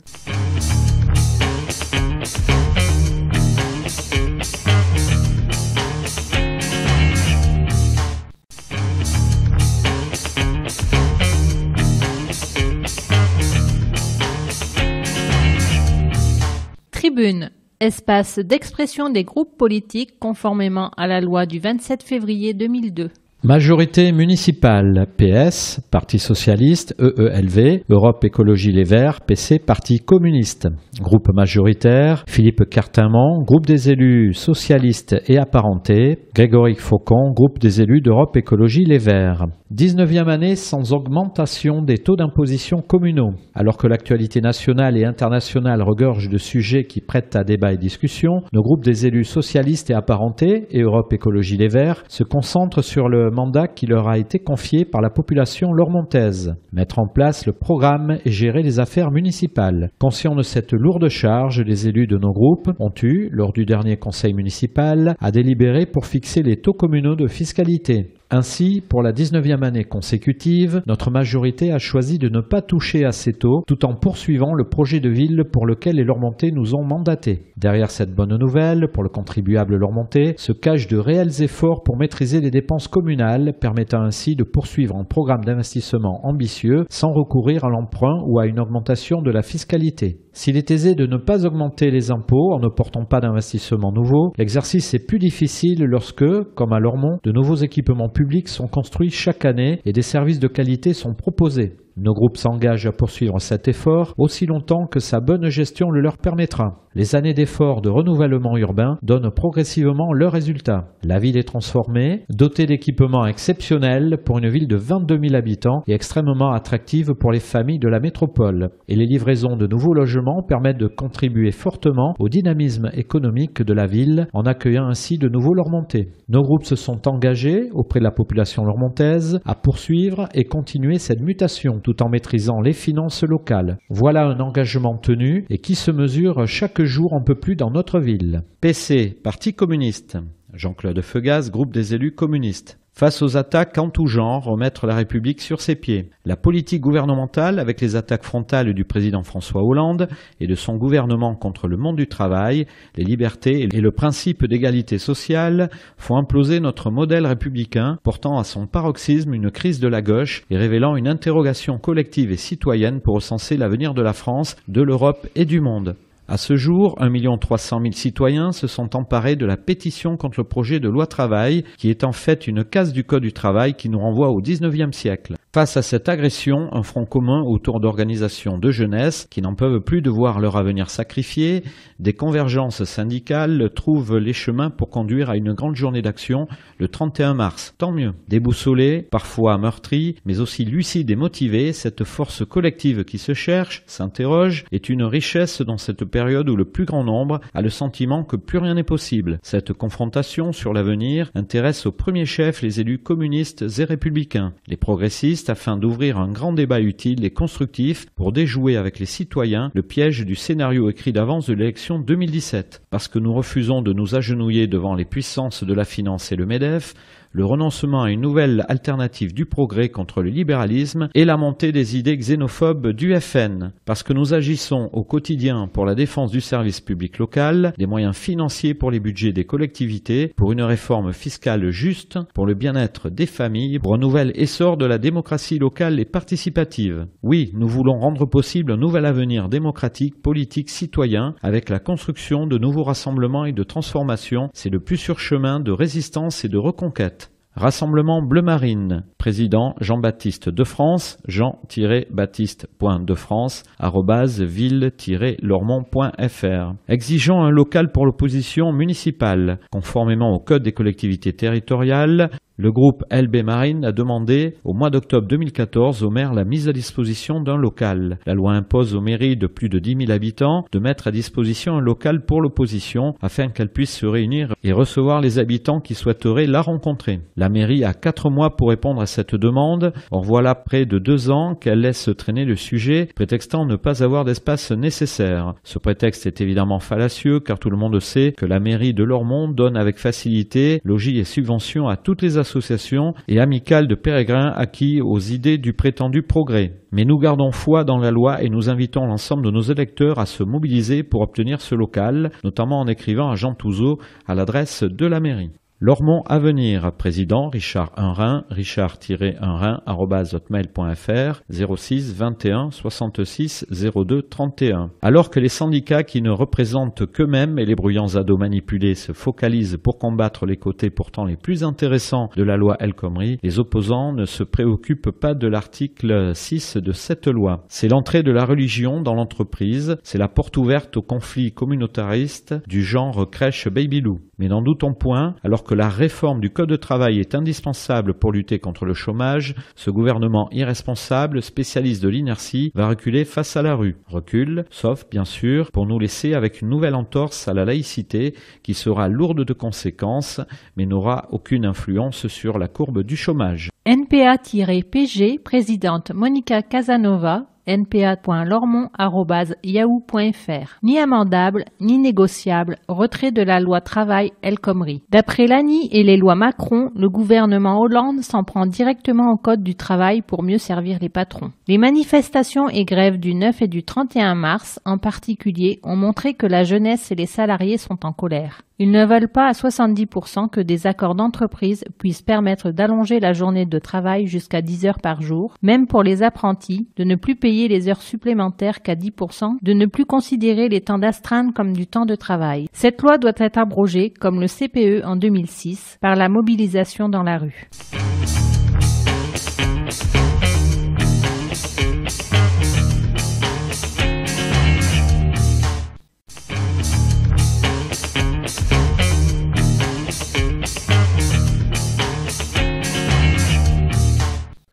Tribune, espace d'expression des groupes politiques conformément à la loi du 27 février 2002. Majorité municipale, PS, Parti Socialiste, EELV, Europe Écologie Les Verts, PC, Parti Communiste. Groupe majoritaire, Philippe Cartimont, Groupe des élus socialistes et apparentés, Grégory Faucon, Groupe des élus d'Europe Écologie Les Verts. 19e année sans augmentation des taux d'imposition communaux. Alors que l'actualité nationale et internationale regorge de sujets qui prêtent à débat et discussion, nos groupes des élus socialistes et apparentés et Europe Écologie Les Verts se concentrent sur le mandat qui leur a été confié par la population lormontaise. Mettre en place le programme et gérer les affaires municipales. Conscients de cette lourde charge, les élus de nos groupes ont eu, lors du dernier conseil municipal, à délibérer pour fixer les taux communaux de fiscalité. Ainsi, pour la 19e année consécutive, notre majorité a choisi de ne pas toucher à ces taux tout en poursuivant le projet de ville pour lequel les Lormontais nous ont mandatés. Derrière cette bonne nouvelle, pour le contribuable lormontais, se cachent de réels efforts pour maîtriser les dépenses communales, permettant ainsi de poursuivre un programme d'investissement ambitieux sans recourir à l'emprunt ou à une augmentation de la fiscalité. S'il est aisé de ne pas augmenter les impôts en ne portant pas d'investissement nouveau, l'exercice est plus difficile lorsque, comme à Lormont, de nouveaux équipements publics sont construits chaque année et des services de qualité sont proposés. Nos groupes s'engagent à poursuivre cet effort aussi longtemps que sa bonne gestion le leur permettra. Les années d'efforts de renouvellement urbain donnent progressivement leurs résultats. La ville est transformée, dotée d'équipements exceptionnels pour une ville de 22 000 habitants et extrêmement attractive pour les familles de la métropole. Et les livraisons de nouveaux logements permettent de contribuer fortement au dynamisme économique de la ville en accueillant ainsi de nouveaux Lormontais. Nos groupes se sont engagés auprès de la population lormontaise à poursuivre et continuer cette mutation tout en maîtrisant les finances locales. Voilà un engagement tenu et qui se mesure chaque jour un peu plus dans notre ville. PC, Parti communiste. Jean-Claude Feugas, Groupe des élus communistes. Face aux attaques en tout genre, remettre la République sur ses pieds. La politique gouvernementale, avec les attaques frontales du président François Hollande et de son gouvernement contre le monde du travail, les libertés et le principe d'égalité sociale, font imploser notre modèle républicain, portant à son paroxysme une crise de la gauche et révélant une interrogation collective et citoyenne pour recenser l'avenir de la France, de l'Europe et du monde. À ce jour, 1 300 000 citoyens se sont emparés de la pétition contre le projet de loi travail, qui est en fait une casse du Code du travail qui nous renvoie au XIXe siècle. Face à cette agression, un front commun autour d'organisations de jeunesse qui n'en peuvent plus de voir leur avenir sacrifié, des convergences syndicales trouvent les chemins pour conduire à une grande journée d'action le 31 mars. Tant mieux. Déboussolés, parfois meurtris, mais aussi lucides et motivés, cette force collective qui se cherche, s'interroge, est une richesse dans cette période où le plus grand nombre a le sentiment que plus rien n'est possible. Cette confrontation sur l'avenir intéresse au premier chef les élus communistes et républicains, les progressistes, afin d'ouvrir un grand débat utile et constructif pour déjouer avec les citoyens le piège du scénario écrit d'avance de l'élection 2017. Parce que nous refusons de nous agenouiller devant les puissances de la finance et le MEDEF, le renoncement à une nouvelle alternative du progrès contre le libéralisme et la montée des idées xénophobes du FN. Parce que nous agissons au quotidien pour la défense du service public local, des moyens financiers pour les budgets des collectivités, pour une réforme fiscale juste, pour le bien-être des familles, pour un nouvel essor de la démocratie locale et participative. Oui, nous voulons rendre possible un nouvel avenir démocratique, politique, citoyen, avec la construction de nouveaux rassemblements et de transformations. C'est le plus sûr chemin de résistance et de reconquête. Rassemblement Bleu Marine, président Jean-Baptiste de France, jean-baptiste.defrance@ville-lormont.fr. Exigeant un local pour l'opposition municipale, conformément au Code des collectivités territoriales. Le groupe LB Marine a demandé au mois d'octobre 2014 au maire la mise à disposition d'un local. La loi impose aux mairies de plus de 10 000 habitants de mettre à disposition un local pour l'opposition afin qu'elle puisse se réunir et recevoir les habitants qui souhaiteraient la rencontrer. La mairie a 4 mois pour répondre à cette demande. Or voilà près de 2 ans qu'elle laisse traîner le sujet, prétextant ne pas avoir d'espace nécessaire. Ce prétexte est évidemment fallacieux car tout le monde sait que la mairie de Lormont donne avec facilité logis et subventions à toutes les associations et amicales de pérégrins acquis aux idées du prétendu progrès. Mais nous gardons foi dans la loi et nous invitons l'ensemble de nos électeurs à se mobiliser pour obtenir ce local, notamment en écrivant à Jean Touzeau à l'adresse de la mairie. Lormont Avenir, président Richard Unrin, richard-unrin@hotmail.fr, 06 21 66 02 31. Alors que les syndicats qui ne représentent qu'eux-mêmes et les bruyants ados manipulés se focalisent pour combattre les côtés pourtant les plus intéressants de la loi El Khomri, les opposants ne se préoccupent pas de l'article 6 de cette loi. C'est l'entrée de la religion dans l'entreprise, c'est la porte ouverte au conflit communautariste du genre crèche Babylou. Mais n'en doutons point, alors que la réforme du Code de travail est indispensable pour lutter contre le chômage, ce gouvernement irresponsable, spécialiste de l'inertie, va reculer face à la rue. Recule, sauf, bien sûr, pour nous laisser avec une nouvelle entorse à la laïcité qui sera lourde de conséquences, mais n'aura aucune influence sur la courbe du chômage. NPA-PG, présidente Monica Casanova, npa.lormont@yahoo.fr. Ni amendable, ni négociable, retrait de la loi travail El Khomri. D'après l'ANI et les lois Macron, le gouvernement Hollande s'en prend directement au code du travail pour mieux servir les patrons. Les manifestations et grèves du 9 et du 31 mars, en particulier, ont montré que la jeunesse et les salariés sont en colère. Ils ne veulent pas à 70% que des accords d'entreprise puissent permettre d'allonger la journée de travail jusqu'à 10 heures par jour, même pour les apprentis, de ne plus payer les heures supplémentaires qu'à 10%, de ne plus considérer les temps d'astreinte comme du temps de travail. Cette loi doit être abrogée, comme le CPE en 2006, par la mobilisation dans la rue.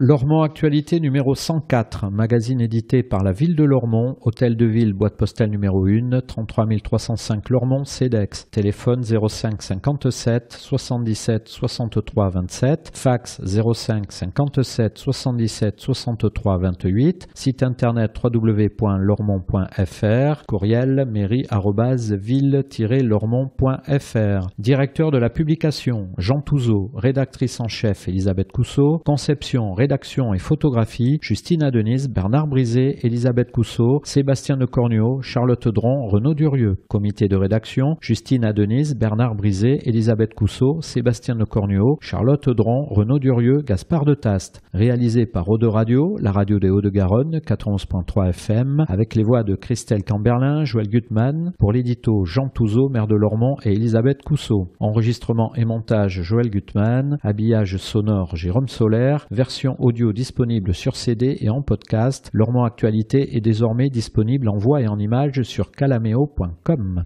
Lormont Actualité numéro 104, magazine édité par la ville de Lormont, hôtel de ville, boîte postale numéro 1, 33 305 Lormont, CEDEX, téléphone 05 57 77 63 27, fax 05 57 77 63 28, site internet www.lormont.fr, courriel mairie@ville-lormont.fr. Directeur de la publication, Jean Touzeau, rédactrice en chef, Elisabeth Cousseau, conception, rédaction et photographie, Justine Denise, Bernard Brisé, Elisabeth Cousseau, Sébastien de Cornuau, Charlotte Dron, Renaud Durieux. Comité de rédaction, Justine Denise, Bernard Brisé, Elisabeth Cousseau, Sébastien de Cornuau, Charlotte Dron, Renaud Durieux, Gaspard de Taste. Réalisé par Eau de Radio, la radio des Hauts-de-Garonne, 91.3 FM, avec les voix de Christelle Camberlin, Joël Gutmann, pour l'édito Jean Touzeau, maire de Lormont, et Elisabeth Cousseau. Enregistrement et montage Joël Gutmann, habillage sonore Jérôme Solaire, version audio disponible sur CD et en podcast. Lormont Actualité est désormais disponible en voix et en images sur calameo.com.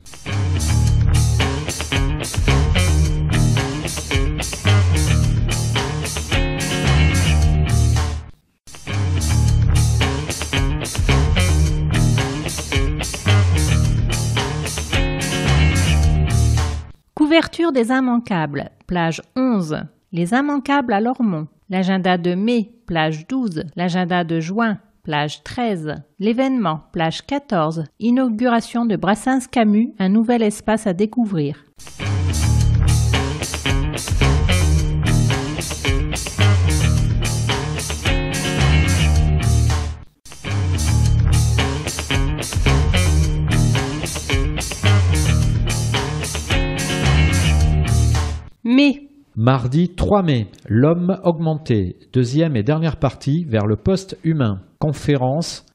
Couverture des immanquables, plage 11. Les immanquables à Lormont. L'agenda de mai, plage 12. L'agenda de juin, plage 13. L'événement, plage 14. Inauguration de Brassens Camus, un nouvel espace à découvrir. Mai. Mardi 3 mai, l'homme augmenté, deuxième et dernière partie vers le post-humain. Conférence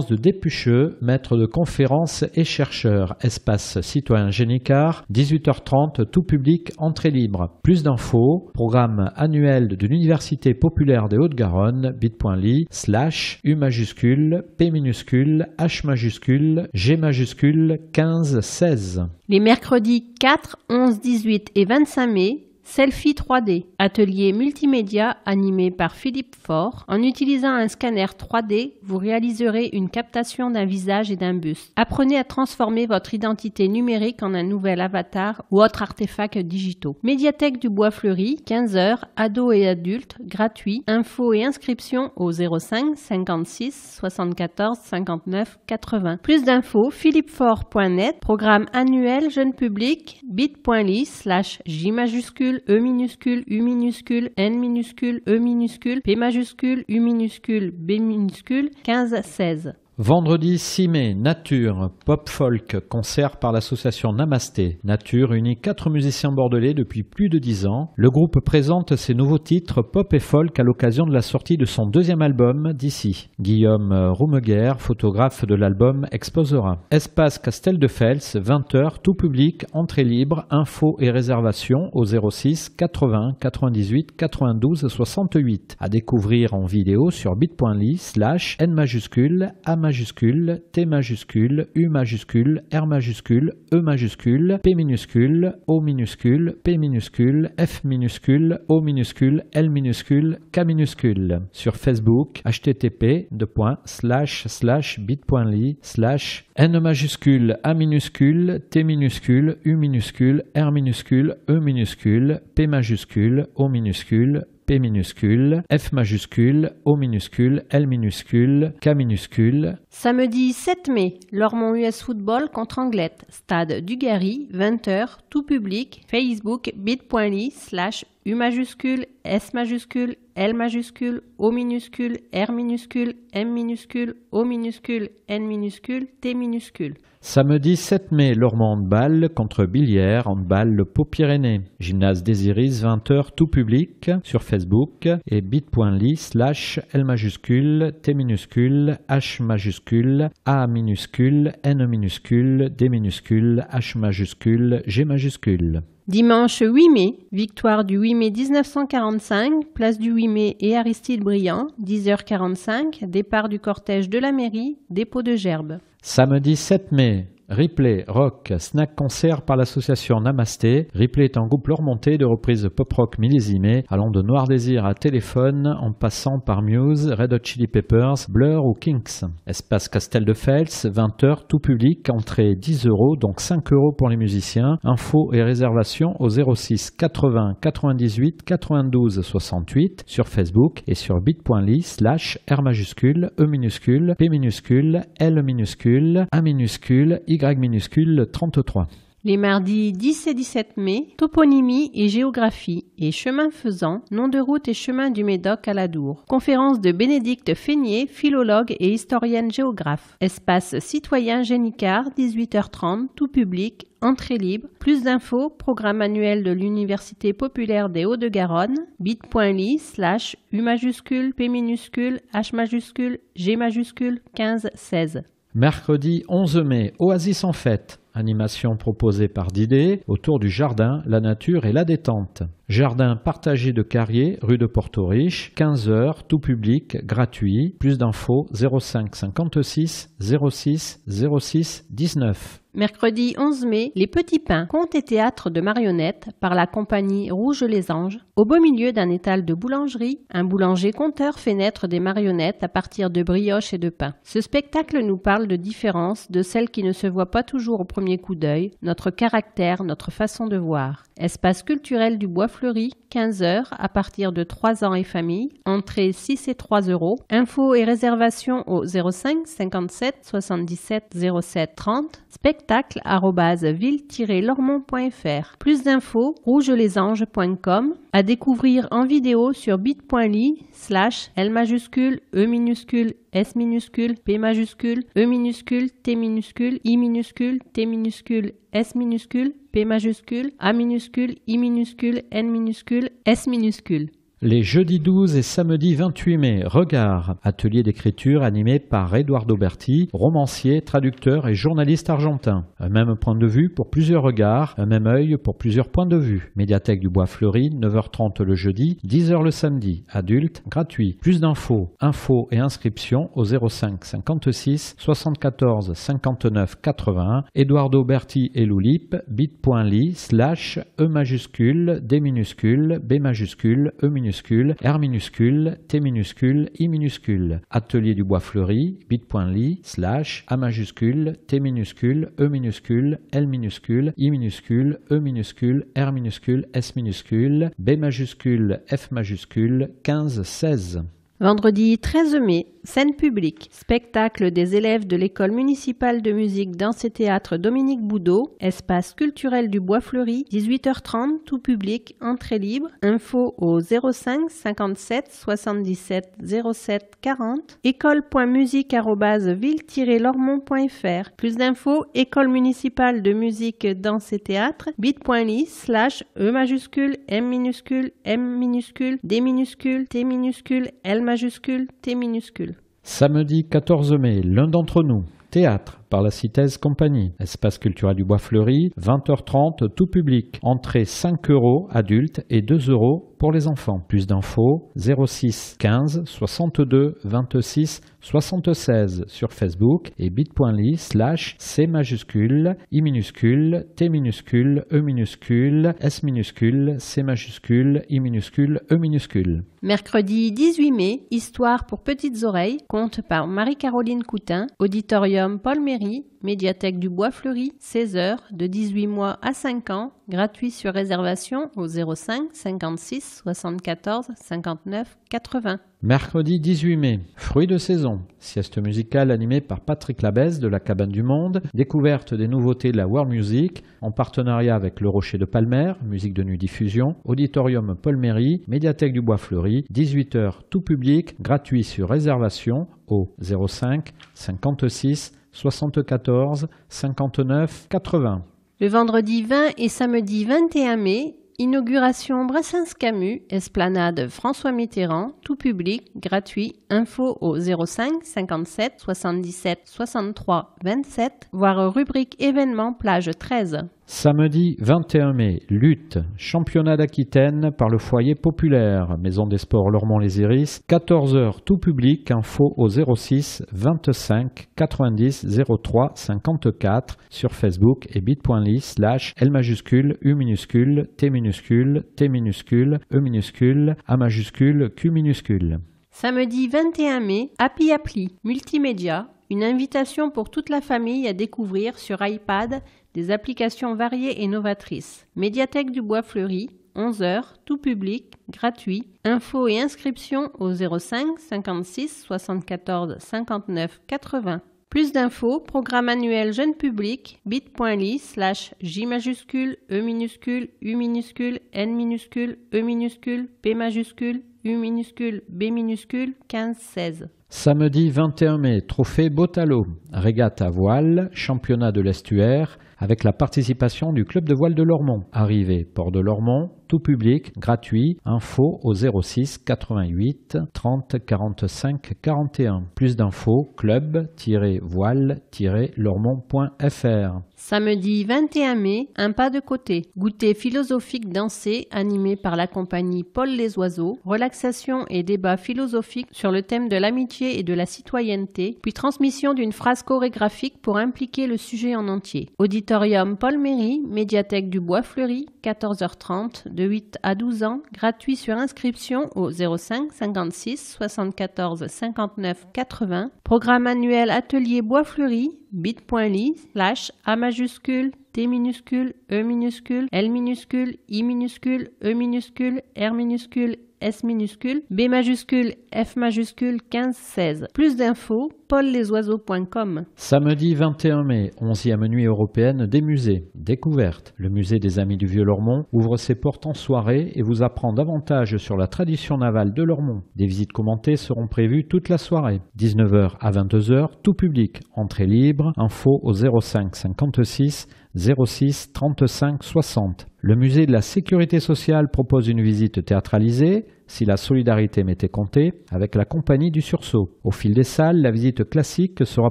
de Dépucheux, maître de conférences et chercheur, espace citoyen Génicard, 18h30, tout public, entrée libre. Plus d'infos, programme annuel de l'Université populaire des Hauts-de-Garonne, bit.ly/U majuscule, P minuscule, H majuscule, G majuscule, 15 16. Les mercredis 4, 11, 18 et 25 mai, Selfie 3D, atelier multimédia animé par Philippe Faure. En utilisant un scanner 3D, vous réaliserez une captation d'un visage et d'un buste. Apprenez à transformer votre identité numérique en un nouvel avatar ou autre artefact digitaux. Médiathèque du Bois Fleuri, 15h, ados et adultes, gratuit. Infos et inscriptions au 05 56 74 59 80. Plus d'infos, philippefort.net, programme annuel jeune public, bit.ly/J majuscule, E minuscule, U minuscule, N minuscule, E minuscule, P majuscule, U minuscule, B minuscule, 15 16. Vendredi 6 mai, Nature, pop folk, concert par l'association Namasté. Nature réunit 4 musiciens bordelais depuis plus de 10 ans. Le groupe présente ses nouveaux titres pop et folk à l'occasion de la sortie de son 2e album d'ici. Guillaume Roumeguer, photographe de l'album, exposera. Espace Castel de Fels, 20h, tout public, entrée libre, infos et réservations au 06 80 98 92 68. À découvrir en vidéo sur bit.ly/N majuscule, A majuscule, T majuscule, U majuscule, R majuscule, E majuscule, P minuscule, O minuscule, P minuscule, F minuscule, O minuscule, L minuscule, K minuscule. Sur Facebook, http://bit.ly/N majuscule, A minuscule, T minuscule, U minuscule, R minuscule, E minuscule, P majuscule, O minuscule, P minuscule, F majuscule, O minuscule, L minuscule, K minuscule. Samedi 7 mai, Lormont US Football contre Anglette, stade du Gary, 20h, tout public, Facebook bit.ly/U majuscule, S majuscule, L majuscule, O minuscule, R minuscule, M minuscule, O minuscule, N minuscule, T minuscule. Samedi 7 mai, Lormont Handball contre Billières, Handball Le Pau-Pyrénées. Gymnase Désiris, 20h, tout public, sur Facebook et bit.ly/L majuscule, T minuscule, H majuscule, A minuscule, N minuscule, D minuscule, H majuscule, G majuscule. Dimanche 8 mai, victoire du 8 mai 1945, place du 8 mai et Aristide Briand, 10h45, départ du cortège de la mairie, dépôt de gerbes. Samedi 7 mai, Ripley, rock, snack concert par l'association Namasté. Ripley est un groupe lormontais de reprises pop-rock millésimées, allant de Noir Désir à Téléphone, en passant par Muse, Red Hot Chili Peppers, Blur ou Kinks. Espace Castel de Fels, 20h, tout public, entrée 10 €, donc 5 € pour les musiciens. Infos et réservations au 06 80 98 92 68 sur Facebook et sur bit.ly/R majuscule, E minuscule, P minuscule, L minuscule, A minuscule, Y minuscule 33. Les mardis 10 et 17 mai, toponymie et géographie et chemin faisant, nom de route et chemin du Médoc à l'Adour. Conférence de Bénédicte Feignier, philologue et historienne géographe. Espace citoyen Génicard, 18h30, tout public, entrée libre. Plus d'infos, programme annuel de l'Université populaire des Hauts-de-Garonne, bit.ly/U majuscule, P minuscule, H majuscule, G majuscule, 15 16. Mercredi 11 mai, Oasis en fête. Animation proposée par Didier autour du jardin, la nature et la détente. Jardin partagé de Carrier, rue de Porto-Riche, 15h, tout public, gratuit. Plus d'infos 05 56 06 06 19. Mercredi 11 mai, Les Petits Pains, contes et théâtre de marionnettes par la compagnie Rouge les Anges. Au beau milieu d'un étal de boulangerie, un boulanger-conteur fait naître des marionnettes à partir de brioches et de pain. Ce spectacle nous parle de différences, de celles qui ne se voient pas toujours au premier coup d'œil, notre caractère, notre façon de voir. Espace culturel du Bois Fleuri, 15h, à partir de 3 ans et famille. Entrée 6 et 3 €. Infos et réservations au 05 57 77 07 30. Spectacle @ville-lormont.fr. Plus d'infos, rougelesAnges.com. À découvrir en vidéo sur bit.ly/L majuscule, E minuscule, S minuscule, P majuscule, E minuscule, T minuscule, I minuscule, T minuscule, S minuscule, P majuscule, A minuscule, I minuscule, N minuscule, S minuscule. Les jeudis 12 et samedi 28 mai, Regard, atelier d'écriture animé par Eduardo Berti, romancier, traducteur et journaliste argentin. Un même point de vue pour plusieurs regards, un même œil pour plusieurs points de vue. Médiathèque du Bois Fleuri, 9h30 le jeudi, 10h le samedi. Adulte, gratuit. Plus d'infos, infos et inscriptions au 05 56 74 59 81. Eduardo Berti et Loulip, bit.ly/E majuscule, D minuscule, B majuscule, E minuscule, R minuscule, T minuscule, I minuscule. Atelier du Bois Fleuri, bit.ly/A majuscule, T minuscule, E minuscule, L minuscule, I minuscule, E minuscule, R minuscule, S minuscule, B majuscule, F majuscule, 15 16. Vendredi 13 mai, scène publique, spectacle des élèves de l'école municipale de musique, danse et théâtre Dominique Boudot, espace culturel du Bois Fleuri, 18h30, tout public, entrée libre, info au 05 57 77 07 40, école.musique@ville-lormont.fr. Plus d'infos, école municipale de musique, danse et théâtre, bit.ly/e majuscule, m minuscule, m minuscule, d minuscule, t minuscule, l majuscule, t minuscule. Samedi 14 mai, l'un d'entre nous. Théâtre par la Citez Compagnie. Espace culturel du Bois Fleuri, 20h30, tout public. Entrée 5 € adultes et 2 € pour les enfants. Plus d'infos 06 15 62 26 76 sur Facebook et bit.ly/c majuscule, i minuscule, t minuscule, e minuscule, s minuscule, c majuscule, i minuscule, e minuscule. Mercredi 18 mai, Histoire pour petites oreilles, conte par Marie-Caroline Coutin, auditorium Paul Méry, médiathèque du Bois Fleuri, 16h, de 18 mois à 5 ans, gratuit sur réservation au 05 56 74 59 80. Mercredi 18 mai, fruits de saison, sieste musicale animée par Patrick Labèze de la Cabane du Monde, découverte des nouveautés de la world music en partenariat avec Le Rocher de Palmer, musique de nuit diffusion, auditorium Paul Méry, médiathèque du Bois Fleuri, 18h tout public, gratuit sur réservation au 05 56 74 59 80. Le vendredi 20 et samedi 21 mai, inauguration Brassens-Camus, esplanade François Mitterrand, tout public, gratuit, info au 05 57 77 63 27, voire rubrique événements plage 13. Samedi 21 mai, lutte, championnat d'Aquitaine par le foyer populaire, Maison des Sports Lormont-les-Iris, 14h tout public, info au 06 25 90 03 54 sur Facebook et bit.ly/L majuscule, U minuscule, T minuscule, T minuscule, E minuscule, A majuscule, Q minuscule. Samedi 21 mai, Happy Appli, multimédia, une invitation pour toute la famille à découvrir sur iPad des applications variées et novatrices. Médiathèque du Bois Fleuri, 11h, tout public, gratuit. Infos et inscriptions au 05 56 74 59 80. Plus d'infos, programme annuel jeune public, bit.ly/J majuscule, E minuscule, U minuscule, N minuscule, E minuscule, P majuscule, U minuscule, B minuscule, 15-16. Samedi 21 mai, trophée Botalo, régate à voile, championnat de l'estuaire, avec la participation du club de voile de Lormont. Arrivée Port de Lormont, tout public, gratuit, info au 06 88 30 45 41. Plus d'infos, club-voile-lormont.fr. Samedi 21 mai, un pas de côté. Goûter philosophique dansé animé par la compagnie Paul les Oiseaux, relaxation et débat philosophique sur le thème de l'amitié et de la citoyenneté, puis transmission d'une phrase chorégraphique pour impliquer le sujet en entier. Auditorium Paul Méry, médiathèque du Bois Fleuri, 14h30, de 8 à 12 ans, gratuit sur inscription au 05 56 74 59 80. Programme annuel atelier Bois Fleuri, bit.ly/A majuscule, T minuscule, E minuscule, L minuscule, I minuscule, E minuscule, R minuscule, S minuscule, B majuscule, F majuscule, 15-16. Plus d'infos, paullesoiseaux.com. Samedi 21 mai, 11e nuit européenne des musées. Découverte. Le musée des Amis du Vieux-Lormont ouvre ses portes en soirée et vous apprend davantage sur la tradition navale de Lormont. Des visites commentées seront prévues toute la soirée. 19h à 22h, tout public. Entrée libre, info au 05 56 06 35 60. Le musée de la Sécurité sociale propose une visite théâtralisée, si la solidarité m'était comptée, avec la compagnie du Sursaut. Au fil des salles, la visite classique sera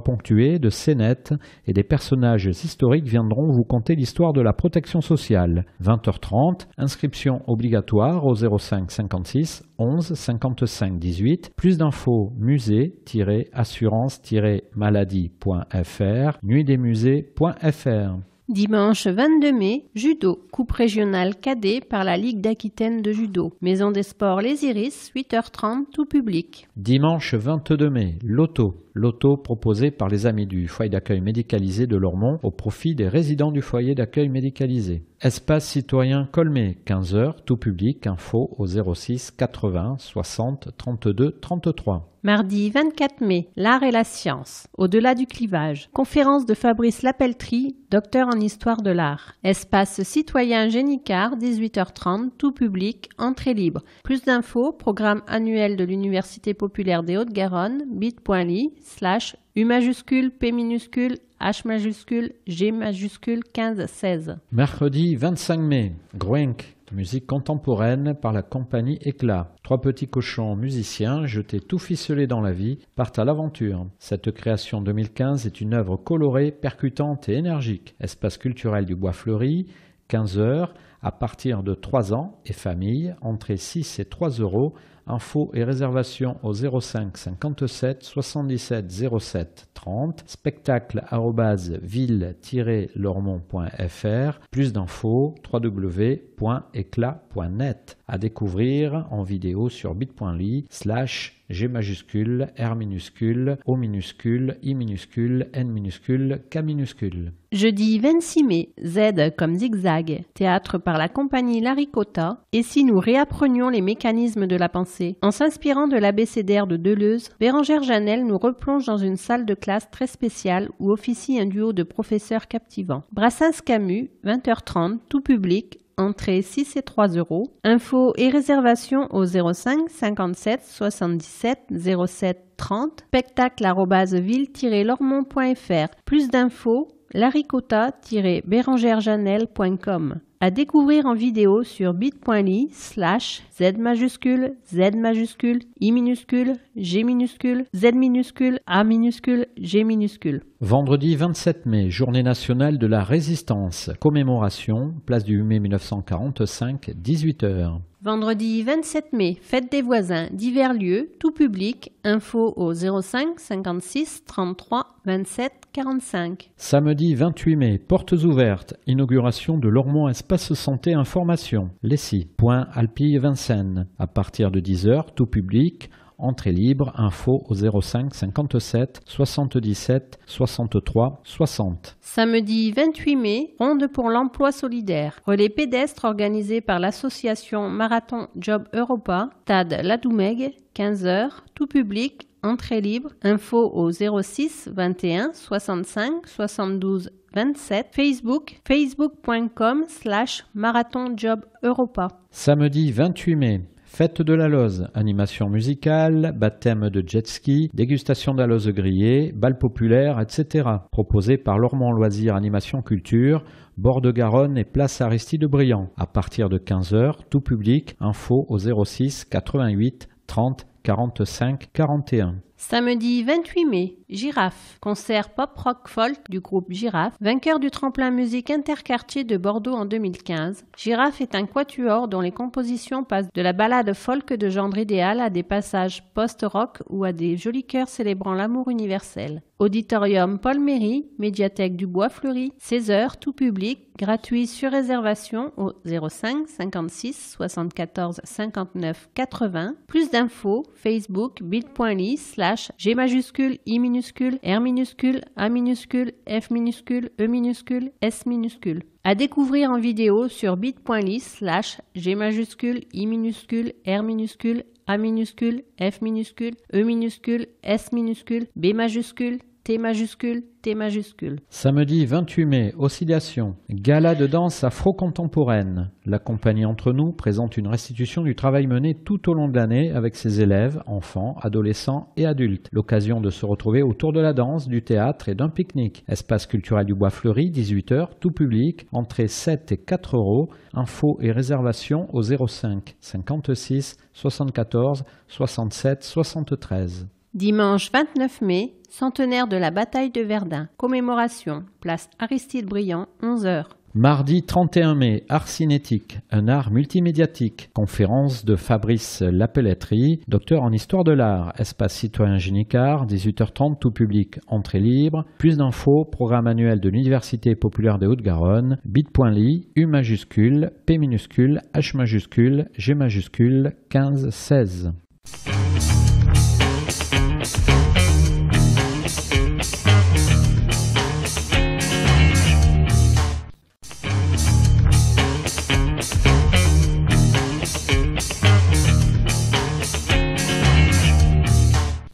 ponctuée de scénettes et des personnages historiques viendront vous conter l'histoire de la protection sociale. 20h30, inscription obligatoire au 05 56 11 55 18. Plus d'infos, musée-assurance-maladie.fr, nuitdesmusées.fr. Dimanche 22 mai, judo, coupe régionale cadet par la Ligue d'Aquitaine de judo. Maison des sports Les Iris, 8h30, tout public. Dimanche 22 mai, loto. Loto proposé par les amis du foyer d'accueil médicalisé de Lormont au profit des résidents du foyer d'accueil médicalisé. Espace citoyen Colmé, 15h, tout public, info au 06 80 60 32 33. Mardi 24 mai, l'art et la science, au-delà du clivage. Conférence de Fabrice Lapellerie, docteur en histoire de l'art. Espace citoyen Génicard, 18h30, tout public, entrée libre. Plus d'infos, programme annuel de l'Université populaire des Hautes-Garonne, bit.ly/U majuscule, P minuscule, H majuscule, G majuscule 15-16. Mercredi 25 mai, Groenk, musique contemporaine par la compagnie Éclat. 3 petits cochons musiciens, jetés tout ficelés dans la vie, partent à l'aventure. Cette création 2015 est une œuvre colorée, percutante et énergique. Espace culturel du Bois Fleuri, 15h, à partir de 3 ans et famille, entrée 6 et 3 euros. Infos et réservations au 05 57 77 07 30, spectacle@ville-lormont.fr, plus d'infos www.eclat.net, à découvrir en vidéo sur bit.ly/G majuscule, R minuscule, O minuscule, I minuscule, N minuscule, K minuscule. Jeudi 26 mai, Z comme zigzag, théâtre par la compagnie La Ricotta. Et si nous réapprenions les mécanismes de la pensée? En s'inspirant de l'abécédaire de Deleuze, Bérengère Janel nous replonge dans une salle de classe très spéciale où officie un duo de professeurs captivants. Brassens-Camus, 20h30, tout public, entrée 6 et 3 euros. Infos et réservations au 05 57 77 07 30, spectacle@ville-lormont.fr. Plus d'infos, laricotta-bérangerejanel.com. À découvrir en vidéo sur bit.ly/Z majuscule, Z majuscule, I minuscule, G minuscule, Z minuscule, A minuscule, G minuscule. Vendredi 27 mai, journée nationale de la résistance. Commémoration, place du 8 mai 1945, 18h. Vendredi 27 mai, fête des voisins, divers lieux, tout public, info au 05 56 33 27 45. Samedi 28 mai, portes ouvertes, inauguration de Lormont Espace Santé Information, Lessy, point Alpille Vincennes. À partir de 10h, tout public, entrée libre, info au 05 57 77 63 60. Samedi 28 mai, ronde pour l'emploi solidaire. Relais pédestre organisé par l'association Marathon Job Europa, stade Ladoumègue, 15h, tout public, entrée libre, info au 06 21 65 72 27, Facebook, facebook.com/Marathon Job Europa. Samedi 28 mai, fête de la Loze, animation musicale, baptême de jet ski, dégustation d'aloze grillée, bal populaire, etc. Proposé par Lormont Loisirs Animation Culture, bord de Garonne et place Aristide Briand. À partir de 15h, tout public, info au 06 88 30 45 41. Samedi 28 mai, Girafe, concert pop-rock folk du groupe Girafe, vainqueur du tremplin musique interquartier de Bordeaux en 2015. Girafe est un quatuor dont les compositions passent de la ballade folk de genre idéal à des passages post-rock ou à des jolis chœurs célébrant l'amour universel. Auditorium Paul Méry, médiathèque du Bois Fleuri, 16h, tout public, gratuit sur réservation au 05 56 74 59 80. Plus d'infos, Facebook, bit.ly/G majuscule, I minuscule, R minuscule, A minuscule, F minuscule, E minuscule, S minuscule. À découvrir en vidéo sur bit.ly/G majuscule, I minuscule, R minuscule, A minuscule, F minuscule, E minuscule, S minuscule, B majuscule, T majuscule, T majuscule. Samedi 28 mai, Oscillation. Gala de danse afro-contemporaine. La compagnie Entre Nous présente une restitution du travail mené tout au long de l'année avec ses élèves, enfants, adolescents et adultes. L'occasion de se retrouver autour de la danse, du théâtre et d'un pique-nique. Espace culturel du Bois Fleuri, 18h, tout public, entrée 7 et 4 euros. Infos et réservations au 05 56 74 67 73. Dimanche 29 mai, centenaire de la bataille de Verdun. Commémoration, place Aristide Briand, 11h. Mardi 31 mai, art cinétique, un art multimédiatique. Conférence de Fabrice Lapelletrie, docteur en histoire de l'art. Espace citoyen Génicard, 18h30, tout public, entrée libre. Plus d'infos, programme annuel de l'Université populaire des Hauts-de-Garonne, bit.ly, U majuscule, P minuscule, H majuscule, G majuscule, 15 16.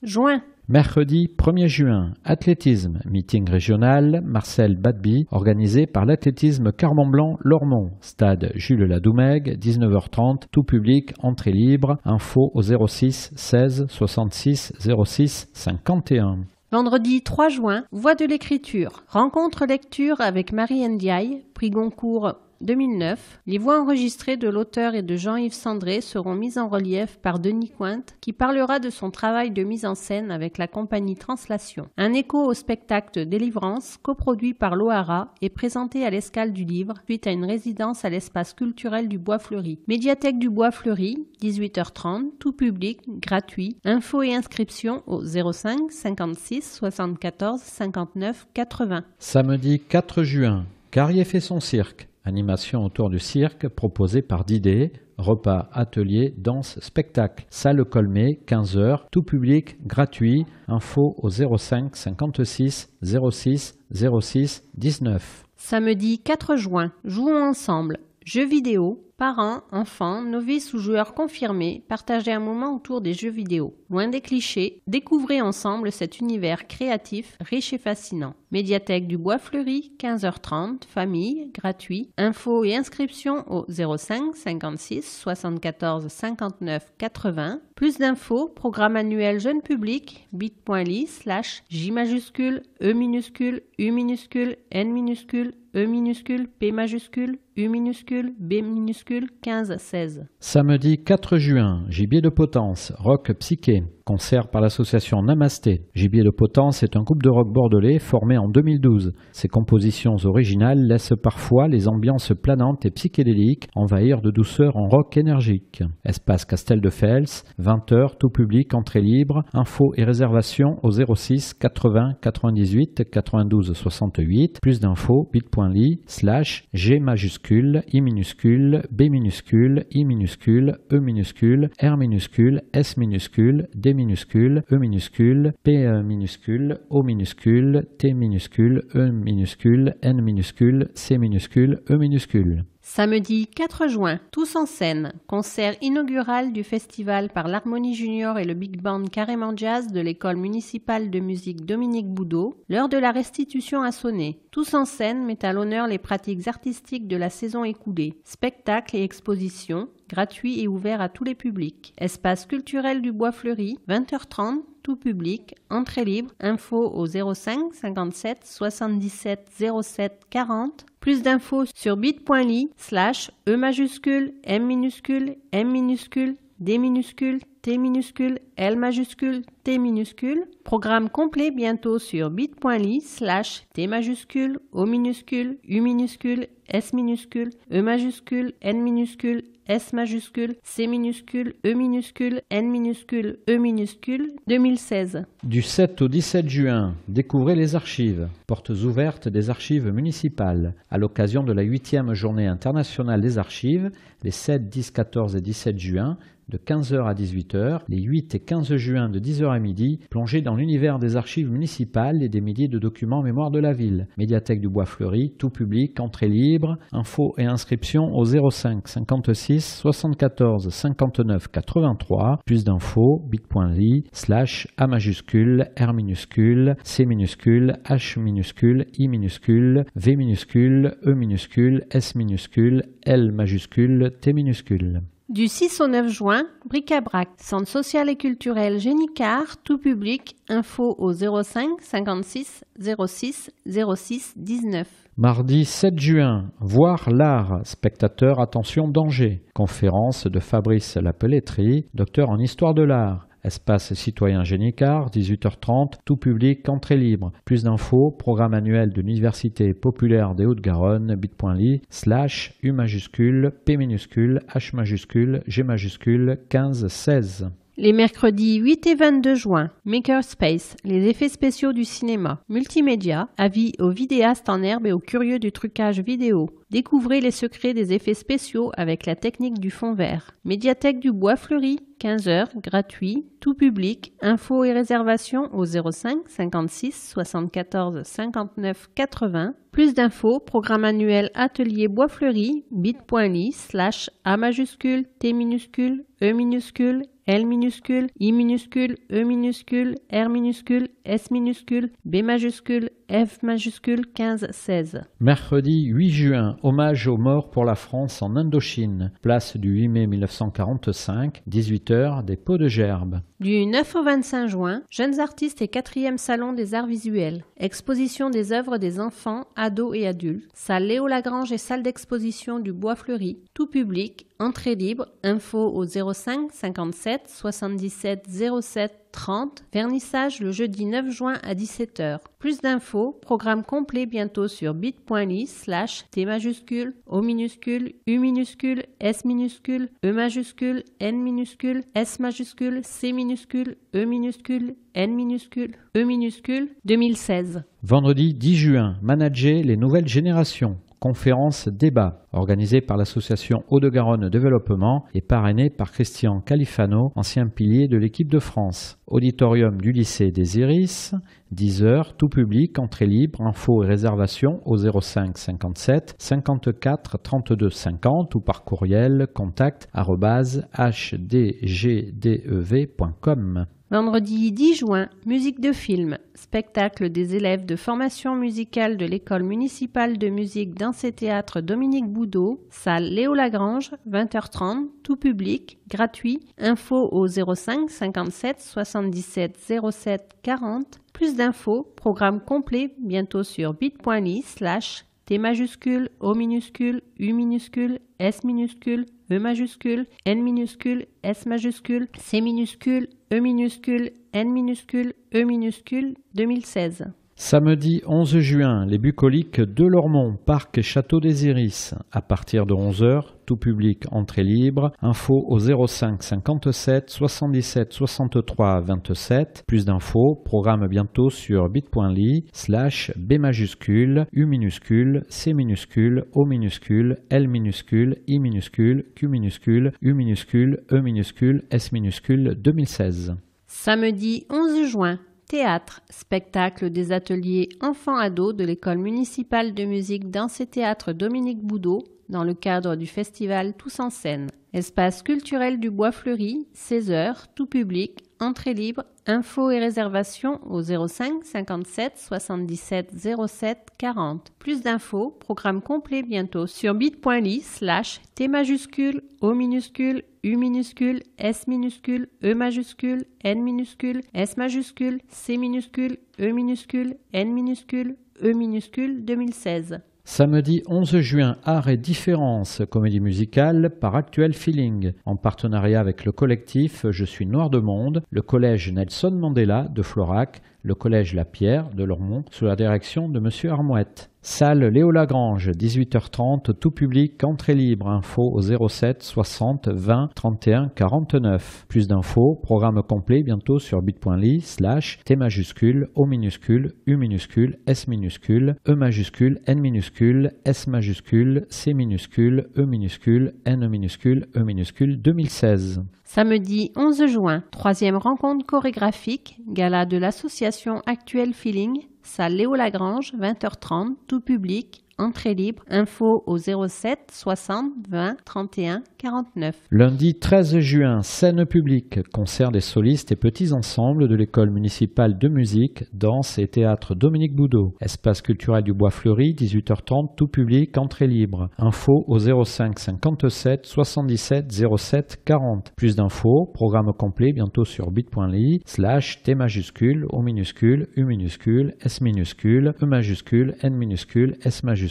Juin. Mercredi 1er juin, athlétisme, meeting régional, Marcel Badby, organisé par l'athlétisme Carmont-Blanc-Lormont. Stade Jules Ladoumègue, 19h30, tout public, entrée libre, info au 06 16 66 06 51. Vendredi 3 juin, Voix de l'écriture. Rencontre lecture avec Marie Ndiaye, prix Goncourt 2009. Les voix enregistrées de l'auteur et de Jean-Yves Sandré seront mises en relief par Denis Cointe, qui parlera de son travail de mise en scène avec la compagnie Translation. Un écho au spectacle Délivrance, coproduit par l'OHARA et présenté à l'Escale du Livre, suite à une résidence à l'espace culturel du Bois Fleuri. Médiathèque du Bois Fleuri, 18h30, tout public, gratuit. Infos et inscriptions au 05 56 74 59 80. Samedi 4 juin, Carrier fait son cirque. Animation autour du cirque proposée par Didet, repas, atelier, danse, spectacle. Salle Colmé, 15h, tout public, gratuit. Info au 05 56 06 06 19. Samedi 4 juin, jouons ensemble. Jeux vidéo, parents, enfants, novices ou joueurs confirmés, partagez un moment autour des jeux vidéo. Loin des clichés, découvrez ensemble cet univers créatif, riche et fascinant. Médiathèque du Bois Fleuri, 15h30, famille, gratuit. Infos et inscriptions au 05 56 74 59 80. Plus d'infos, programme annuel jeune public, bit.ly/J majuscule, E minuscule, U minuscule, N minuscule, E minuscule, P majuscule, U minuscule, B minuscule, 15-16. Samedi 4 juin, Gibier de Potence, rock psyché. Concert par l'association Namasté. Gibier de Potence est un groupe de rock bordelais formé en 2012. Ses compositions originales laissent parfois les ambiances planantes et psychédéliques envahir de douceur en rock énergique. Espace Castel de Fels, 20h, tout public, entrée libre. Infos et réservations au 06 80 98 92 68. Plus d'infos, bit.ly/G majuscule, I minuscule, B minuscule, I minuscule, E minuscule, R minuscule, S minuscule, D minuscule, E minuscule, P minuscule, O minuscule, T minuscule, E minuscule, N minuscule, C minuscule, E minuscule. Samedi 4 juin, Tous en scène, concert inaugural du festival par l'Harmonie Junior et le Big Band Carrément Jazz de l'école municipale de musique Dominique Boudot. L'heure de la restitution a sonné. Tous en scène met à l'honneur les pratiques artistiques de la saison écoulée. Spectacles et expositions, gratuits et ouverts à tous les publics. Espace culturel du Bois Fleuri, 20h30, tout public, entrée libre. Info au 05 57 77 07 40. Plus d'infos sur bit.ly/E majuscule, M minuscule, M minuscule, D minuscule, T minuscule, L majuscule, T minuscule. Programme complet bientôt sur bit.ly/T majuscule, O minuscule, U minuscule, S minuscule, E majuscule, N minuscule, S majuscule, C minuscule, E minuscule, N minuscule, E minuscule, 2016. Du 7 au 17 juin, découvrez les archives. Portes ouvertes des archives municipales. À l'occasion de la 8e journée internationale des archives, les 7, 10, 14 et 17 juin, de 15h à 18h, les 8 et 15 juin de 10h à midi, plongez dans l'univers des archives municipales et des milliers de documents mémoire de la ville. Médiathèque du Bois Fleuri, tout public, entrée libre. Infos et inscriptions au 05 56 74 59 83. Plus d'infos, bit.ly/A majuscule, R minuscule, C minuscule, H minuscule, I minuscule, V minuscule, E minuscule, S minuscule, L majuscule, T minuscule. Du 6 au 9 juin, Bric-à-Brac, Centre social et culturel Génicard, tout public, info au 05 56 06 06 19. Mardi 7 juin, voir l'art, spectateur, attention, danger. Conférence de Fabrice Lapelletrie, docteur en histoire de l'art. espace citoyen Génicard, 18h30, tout public, entrée libre. Plus d'infos, programme annuel de l'Université populaire des Hauts-de-Garonne, bit.ly/U majuscule, P minuscule, H majuscule, G majuscule, 15-16. Les mercredis 8 et 22 juin, Makerspace, les effets spéciaux du cinéma, multimédia, avis aux vidéastes en herbe et aux curieux du trucage vidéo. Découvrez les secrets des effets spéciaux avec la technique du fond vert. Médiathèque du Bois Fleuri, 15h, gratuit, tout public, infos et réservations au 05 56 74 59 80. Plus d'infos, programme annuel Atelier Bois Fleuri, bit.ly/A majuscule, T minuscule, E minuscule, L minuscule, I minuscule, E minuscule, R minuscule, S minuscule, B majuscule, F majuscule, 15-16. Mercredi 8 juin, hommage aux morts pour la France en Indochine. Place du 8 mai 1945, 18h, des pots de gerbe. Du 9 au 25 juin, jeunes artistes et 4e salon des arts visuels. Exposition des œuvres des enfants, ados et adultes. Salle Léo Lagrange et salle d'exposition du Bois Fleuri. Tout public, entrée libre, info au 05 57 77 07 30. Vernissage le jeudi 9 juin à 17h. Plus d'infos, programme complet bientôt sur bit.ly/T majuscule, O minuscule, U minuscule, S minuscule, E majuscule, N minuscule, S majuscule, C minuscule, E minuscule, N minuscule, E minuscule, 2016. Vendredi 10 juin, manager les nouvelles générations. Conférence débat organisée par l'association Hauts-de-Garonne Développement et parrainée par Christian Califano, ancien pilier de l'équipe de France. Auditorium du lycée des Iris, 10h, tout public, entrée libre, infos et réservations au 05 57 54 32 50 ou par courriel contact@hdgdev.com. Vendredi 10 juin, musique de film, spectacle des élèves de formation musicale de l'école municipale de musique, danse et théâtre Dominique Boudot, salle Léo Lagrange, 20h30, tout public, gratuit, info au 05 57 77 07 40. Plus d'infos, programme complet bientôt sur bit.ly/T majuscule, O minuscule, U minuscule, S minuscule, E majuscule, N minuscule, S majuscule, C minuscule, E minuscule, N minuscule, E minuscule, 2016. Samedi 11 juin, les bucoliques de Lormont, parc Château des Iris. À partir de 11h, tout public, entrée libre. Info au 05 57 77 63 27. Plus d'infos, programme bientôt sur bit.ly/B majuscule, U minuscule, C minuscule, O minuscule, L minuscule, I minuscule, Q minuscule, U minuscule, E minuscule, S minuscule, 2016. Samedi 11 juin. Théâtre, spectacle des ateliers enfants-ados de l'école municipale de musique, danse et théâtre Dominique Boudot dans le cadre du festival Tous en scène. Espace culturel du Bois Fleuri, 16h, tout public, entrée libre, infos et réservations au 05 57 77 07 40. Plus d'infos, programme complet bientôt sur bit.ly/T majuscule, O minuscule, U minuscule, S minuscule, E majuscule, N minuscule, S majuscule, C minuscule, E minuscule, N minuscule, E minuscule, 2016. Samedi 11 juin, Art et Différence, comédie musicale par Actuel Feeling, en partenariat avec le collectif Je suis Noir de Monde, le collège Nelson Mandela de Florac, le collège La Pierre de Lormont, sous la direction de M. Armouette. Salle Léo Lagrange, 18h30, tout public, entrée libre, info au 07 60 20 31 49. Plus d'infos, programme complet bientôt sur bit.ly/T majuscule, O minuscule, U minuscule, S minuscule, E majuscule, N minuscule, S majuscule, C minuscule, E minuscule, N minuscule, E minuscule, 2016. Samedi 11 juin, 3e rencontre chorégraphique, gala de l'association Actuel Feeling, salle Léo Lagrange, 20h30, tout public, entrée libre, info au 07 60 20 31 49. Lundi 13 juin, scène publique, concert des solistes et petits ensembles de l'école municipale de musique, danse et théâtre Dominique Boudot. Espace culturel du Bois Fleuri, 18h30, tout public, entrée libre. Info au 05 57 77 07 40. Plus d'infos, programme complet bientôt sur bit.ly/T majuscule, O minuscule, U minuscule, S minuscule, E majuscule, N minuscule, S majuscule,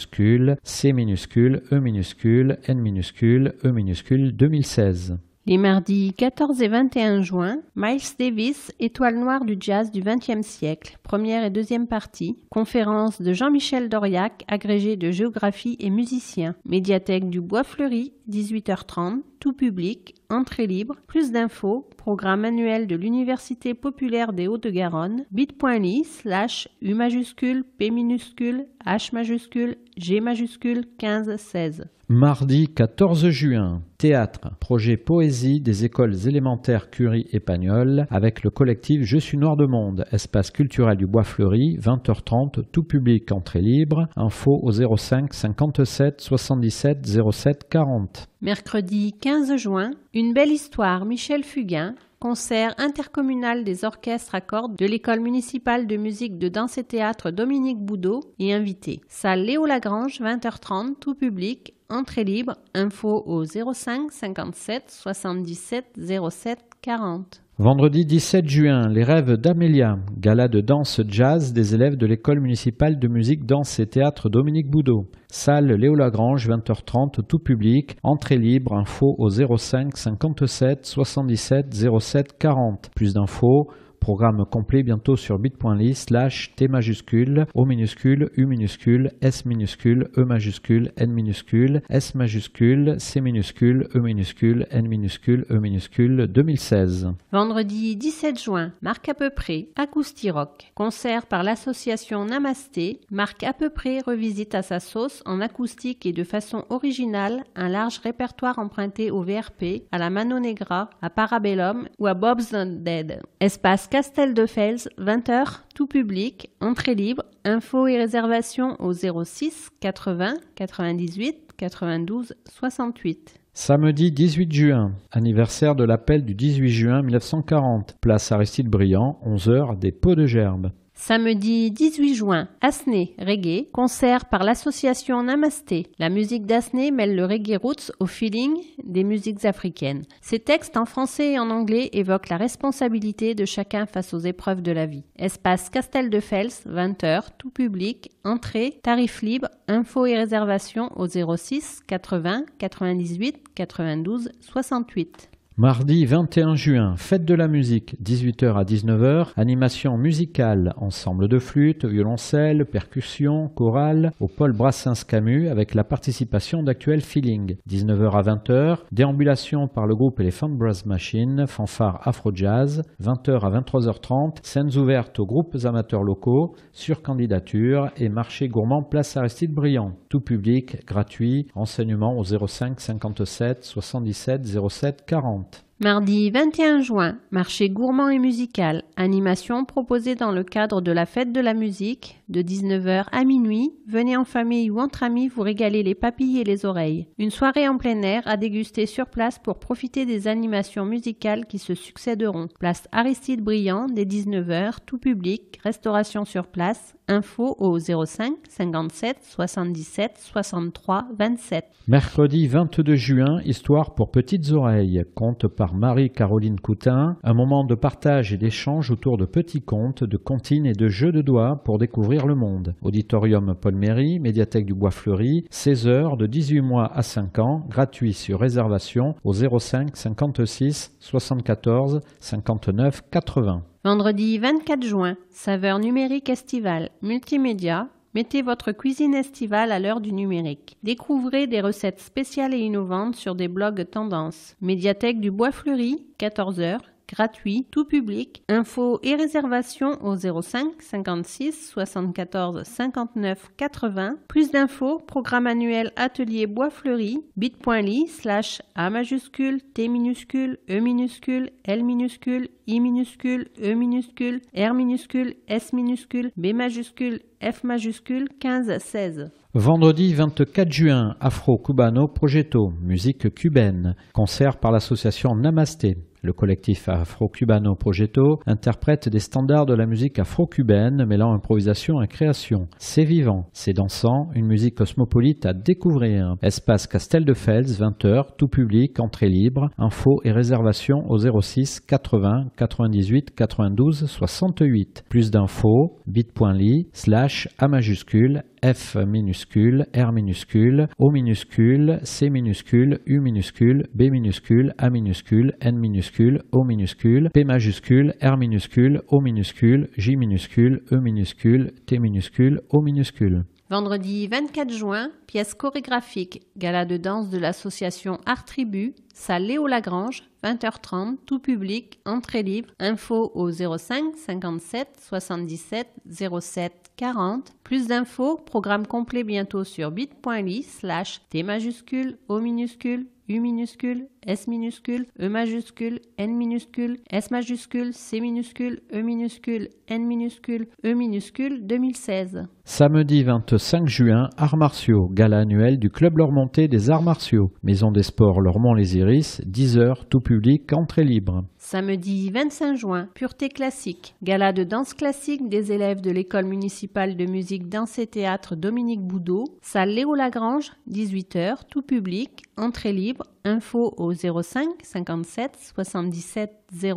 C minuscule, E minuscule, N minuscule, E minuscule, 2016. Les mardis 14 et 21 juin, Miles Davis, étoile noire du jazz du XXe siècle, première et deuxième partie. Conférence de Jean-Michel Doriac, agrégé de géographie et musicien. Médiathèque du Bois Fleuri, 18h30, tout public, entrée libre. Plus d'infos, programme annuel de l'Université populaire des Hauts-de-Garonne, bit.ly/U majuscule, P minuscule, H majuscule, G majuscule 15-16. Mardi 14 juin, théâtre, projet poésie des écoles élémentaires Curie et Pagnol avec le collectif Je suis Noir de Monde, espace culturel du Bois Fleuri, 20h30, tout public, entrée libre, info au 05 57 77 07 40. Mercredi 15 juin, une belle histoire, Michel Fugain, concert intercommunal des orchestres à cordes de l'école municipale de musique de danse et théâtre Dominique Boudot et invité. Salle Léo Lagrange, 20h30, tout public, entrée libre, info au 05 57 77 07 40. Vendredi 17 juin, les rêves d'Amélia, gala de danse jazz des élèves de l'école municipale de musique, danse et théâtre Dominique Boudot. Salle Léo Lagrange, 20h30, tout public, entrée libre, info au 05 57 77 07 40. Plus d'infos, programme complet bientôt sur bit.ly/T majuscule, O minuscule, U minuscule, S minuscule, E majuscule, N minuscule, S majuscule, C minuscule, E minuscule, N minuscule, E minuscule 2016. Vendredi 17 juin, Marc à peu près, Acoustirock. Concert par l'association Namasté. Marc à peu près revisite à sa sauce en acoustique et de façon originale un large répertoire emprunté au VRP, à la Mano Negra, à Parabellum ou à Bob's Not Dead. Espace Castel de Fels, 20h, tout public, entrée libre, infos et réservations au 06 80 98 92 68. Samedi 18 juin, anniversaire de l'appel du 18 juin 1940, place Aristide Briand, 11h, des Pots de Gerbes. Samedi 18 juin, Asné, reggae, concert par l'association Namasté. La musique d'Asné mêle le reggae roots au feeling des musiques africaines. Ses textes en français et en anglais évoquent la responsabilité de chacun face aux épreuves de la vie. Espace Castel de Fels, 20h, tout public, entrée, tarif libre, infos et réservations au 06 80 98 92 68. Mardi 21 juin, fête de la musique, 18h à 19h, animation musicale, ensemble de flûte, violoncelle, percussion, chorale, au Paul Brassens-Camus avec la participation d'Actuel Feeling. 19h à 20h, déambulation par le groupe Elephant Brass Machine, fanfare Afro-Jazz. 20h à 23h30, scènes ouvertes aux groupes amateurs locaux, sur candidature et marché gourmand place Aristide Briand. Tout public, gratuit, renseignements au 05 57 77 07 40. Mardi 21 juin, marché gourmand et musical, animation proposée dans le cadre de la fête de la musique, de 19h à minuit, venez en famille ou entre amis vous régaler les papilles et les oreilles. Une soirée en plein air à déguster sur place pour profiter des animations musicales qui se succéderont. Place Aristide Briand, dès 19h, tout public, restauration sur place, info au 05 57 77 63 27. Mercredi 22 juin, histoire pour petites oreilles, conte par Marie-Caroline Coutin, un moment de partage et d'échange autour de petits contes, de comptines et de jeux de doigts pour découvrir le monde. Auditorium Paul Méry, médiathèque du Bois Fleuri, 16h de 18 mois à 5 ans, gratuit sur réservation au 05 56 74 59 80. Vendredi 24 juin, saveur numérique estivale, multimédia. Mettez votre cuisine estivale à l'heure du numérique. Découvrez des recettes spéciales et innovantes sur des blogs tendances. Médiathèque du Bois Fleuri, 14h, gratuit, tout public. Infos et réservations au 05 56 74 59 80. Plus d'infos, programme annuel atelier Bois Fleuri, bit.ly/A majuscule, T minuscule, E minuscule, L minuscule, I minuscule, E minuscule, R minuscule, S minuscule, B majuscule, F majuscule 15-16. Vendredi 24 juin, Afro Cubano Progetto, musique cubaine, concert par l'association Namasté. Le collectif Afro-Cubano Progetto interprète des standards de la musique afro-cubaine mêlant improvisation et création. C'est vivant, c'est dansant, une musique cosmopolite à découvrir. Espace Castel de Fels, 20h, tout public, entrée libre. Infos et réservations au 06 80 98 92 68. Plus d'infos, bit.ly/A majuscule, F minuscule, R minuscule, O minuscule, C minuscule, U minuscule, B minuscule, A minuscule, N minuscule, O minuscule, P majuscule, R minuscule, O minuscule, J minuscule, E minuscule, T minuscule, O minuscule. Vendredi 24 juin, pièce chorégraphique, gala de danse de l'association Art Tribu, salle Léo Lagrange, 20h30, tout public, entrée libre, info au 05 57 77 07 40. Plus d'infos, programme complet bientôt sur bit.ly/T majuscule, O minuscule, U minuscule, S minuscule, E majuscule, N minuscule, S majuscule, C minuscule, E minuscule, N minuscule, E minuscule 2016. Samedi 25 juin, Arts martiaux, gala annuel du Club Lormontais des Arts martiaux. Maison des sports Lormont-les-Iris, 10h, tout public, entrée libre. Samedi 25 juin, Pureté classique, gala de danse classique des élèves de l'école municipale de musique, danse et théâtre Dominique Boudot, salle Léo Lagrange, 18h, tout public, entrée libre, info au 05 57 77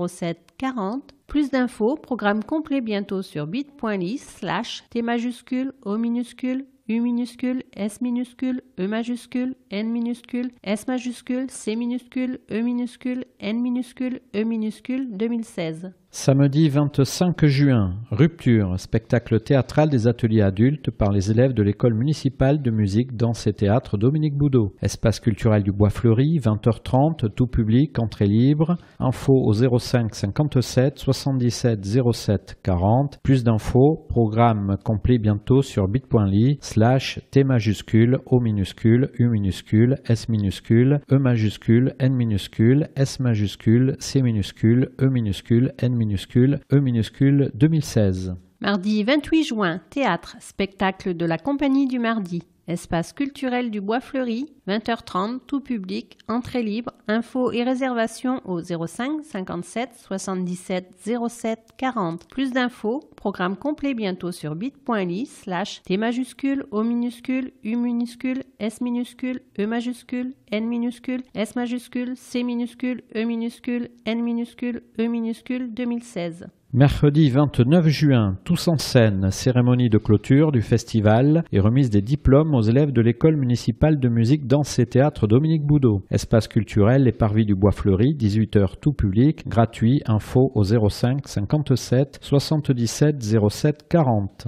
07 40. Plus d'infos, programme complet bientôt sur bit.ly/T majuscule, O minuscule, U minuscule, S minuscule, E majuscule, N minuscule, S majuscule, C minuscule, E minuscule, N minuscule, E minuscule 2016. Samedi 25 juin, Rupture, spectacle théâtral des ateliers adultes par les élèves de l'école municipale de musique, danse et théâtre Dominique Boudot. Espace culturel du Bois Fleuri, 20h30, tout public, entrée libre. Info au 05 57 77 07 40. Plus d'infos, programme complet bientôt sur bit.ly/T majuscule, O minuscule, U minuscule, S minuscule, E majuscule, N minuscule, S majuscule, C minuscule, E minuscule, N minuscule, E minuscule 2016. Mardi 28 juin, théâtre, spectacle de la Compagnie du Mardi. Espace culturel du Bois Fleuri, 20h30, tout public, entrée libre, infos et réservations au 05 57 77 07 40. Plus d'infos, programme complet bientôt sur bit.ly/T majuscule, O minuscule, U minuscule, S minuscule, E majuscule, N minuscule, S majuscule, C minuscule, E minuscule, N minuscule, E minuscule 2016. Mercredi 29 juin, Tous en scène, cérémonie de clôture du festival et remise des diplômes aux élèves de l'école municipale de musique, danse et théâtre Dominique Boudot. Espace culturel, les Parvis du Bois Fleuri, 18h tout public, gratuit, info au 05 57 77 07 40.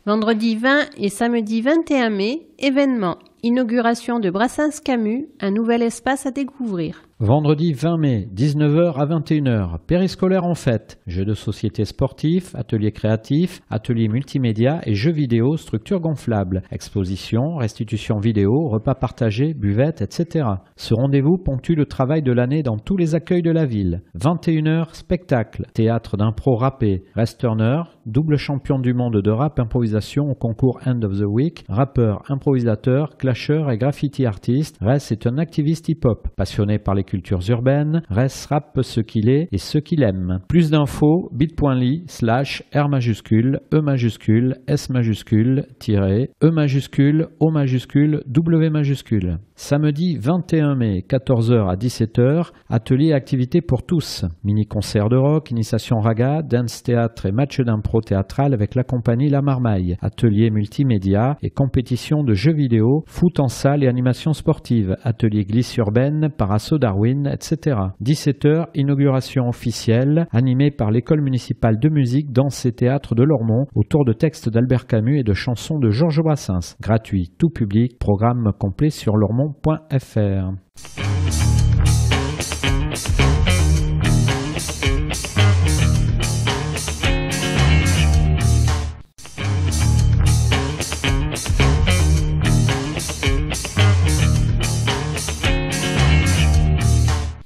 Vendredi 20 et samedi 21 mai, événement, inauguration de Brassens Camus, un nouvel espace à découvrir. Vendredi 20 mai, 19h à 21h, périscolaire en fête, jeux de société sportifs, ateliers créatifs, ateliers multimédia et jeux vidéo, structure gonflable, exposition, restitution vidéo, repas partagés, buvette, etc. Ce rendez-vous ponctue le travail de l'année dans tous les accueils de la ville. 21h, spectacle, théâtre d'impro rappé, Rest Turner, double champion du monde de rap improvisation au concours End of the Week, rappeur, improvisateur, clasher et graffiti artiste. Rest est un activiste hip-hop, passionné par les cultures urbaines. Rest rappe ce qu'il est et ce qu'il aime. Plus d'infos, bit.ly/R majuscule, E majuscule, S majuscule, E majuscule, O majuscule, W majuscule. Samedi 21 mai, 14h à 17h, atelier et activités pour tous. Mini-concert de rock, initiation raga, dance théâtre et match d'impro théâtral avec la compagnie La Marmaille. Atelier multimédia et compétition de jeux vidéo, foot en salle et animation sportive. Atelier glisse urbaine, Parasso Darwin, etc. 17h, inauguration officielle, animée par l'école municipale de musique, danse et théâtre de Lormont, autour de textes d'Albert Camus et de chansons de Georges Brassens. Gratuit, tout public, programme complet sur lormont.fr.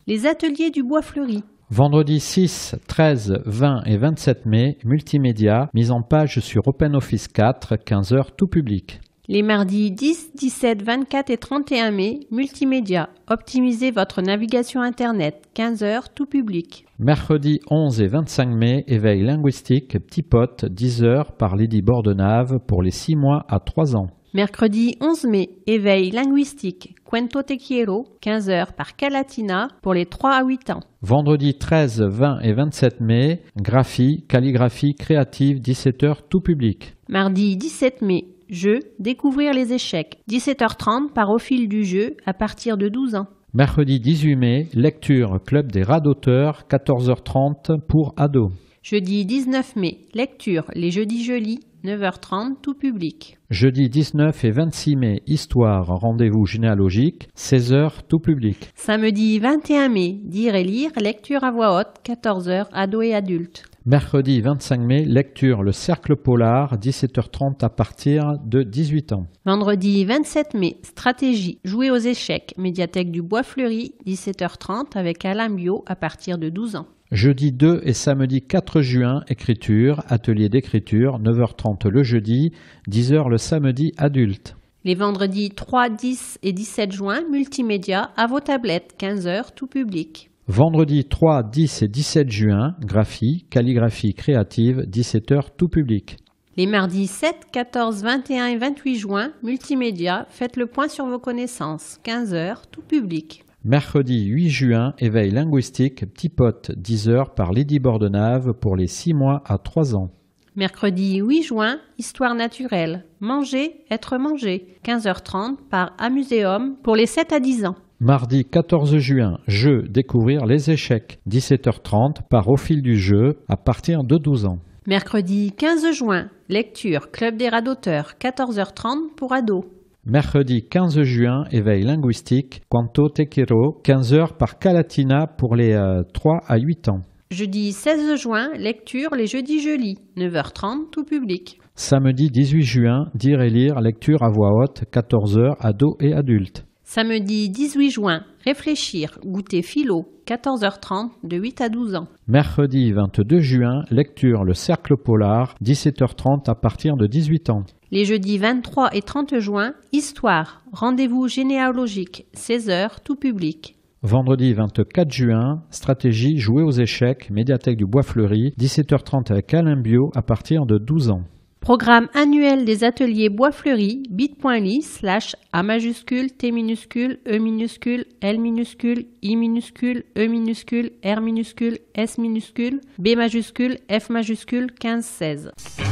Les Les ateliers du Bois Fleuri. Vendredi 6, 13, 20 et 27 mai, multimédia, mise en page sur OpenOffice 4, 15h, tout public. Les mardis 10, 17, 24 et 31 mai, multimédia. Optimisez votre navigation Internet, 15h, tout public. Mercredi 11 et 25 mai, éveil linguistique, Petit Pote, 10h par Lydie Bordenave pour les 6 mois à 3 ans. Mercredi 11 mai, éveil linguistique, Cuento Te Quiero, 15h par Calatina pour les 3 à 8 ans. Vendredi 13, 20 et 27 mai, graphie, calligraphie créative, 17h, tout public. Mardi 17 mai, jeu, découvrir les échecs, 17h30 par Au fil du jeu à partir de 12 ans. Mercredi 18 mai, lecture, club des rats d'auteurs, 14h30 pour ados. Jeudi 19 mai, lecture, les jeudis jolis, 9h30, tout public. Jeudi 19 et 26 mai, histoire, rendez-vous généalogique, 16h, tout public. Samedi 21 mai, dire et lire, lecture à voix haute, 14h, ados et adultes. Mercredi 25 mai, lecture Le Cercle Polar, 17h30 à partir de 18 ans. Vendredi 27 mai, stratégie, jouer aux échecs, médiathèque du Bois Fleuri, 17h30 avec Alain Bio à partir de 12 ans. Jeudi 2 et samedi 4 juin, écriture, atelier d'écriture, 9h30 le jeudi, 10h le samedi adulte. Les vendredis 3, 10 et 17 juin, multimédia, à vos tablettes, 15h, tout public. Vendredi 3, 10 et 17 juin, graphie, calligraphie créative, 17h, tout public. Les mardis 7, 14, 21 et 28 juin, multimédia, faites le point sur vos connaissances, 15h, tout public. Mercredi 8 juin, éveil linguistique, Petit Pote, 10h par Lydie Bordenave pour les 6 mois à 3 ans. Mercredi 8 juin, histoire naturelle, manger, être mangé, 15h30 par Amuséum pour les 7 à 10 ans. Mardi 14 juin, jeu, découvrir les échecs, 17h30 par Au fil du jeu à partir de 12 ans. Mercredi 15 juin, lecture, club des rats d'auteurs, 14h30 pour ados. Mercredi 15 juin, éveil linguistique, Cuento Te Quiero, 15h par Calatina pour les 3 à 8 ans. Jeudi 16 juin, lecture, les jeudis jolis, 9h30, tout public. Samedi 18 juin, dire et lire, lecture à voix haute, 14h, ados et adultes. Samedi 18 juin, réfléchir, goûter philo, 14h30, de 8 à 12 ans. Mercredi 22 juin, lecture Le Cercle Polar, 17h30 à partir de 18 ans. Les jeudis 23 et 30 juin, histoire, rendez-vous généalogique, 16h, tout public. Vendredi 24 juin, stratégie, jouer aux échecs, médiathèque du Bois Fleuri, 17h30 avec Alain Bio à partir de 12 ans. Programme annuel des ateliers Bois Fleuri, bit.ly/A majuscule, T minuscule, E minuscule, L minuscule, I minuscule, E minuscule, R minuscule, S minuscule, B majuscule, F majuscule, 15-16.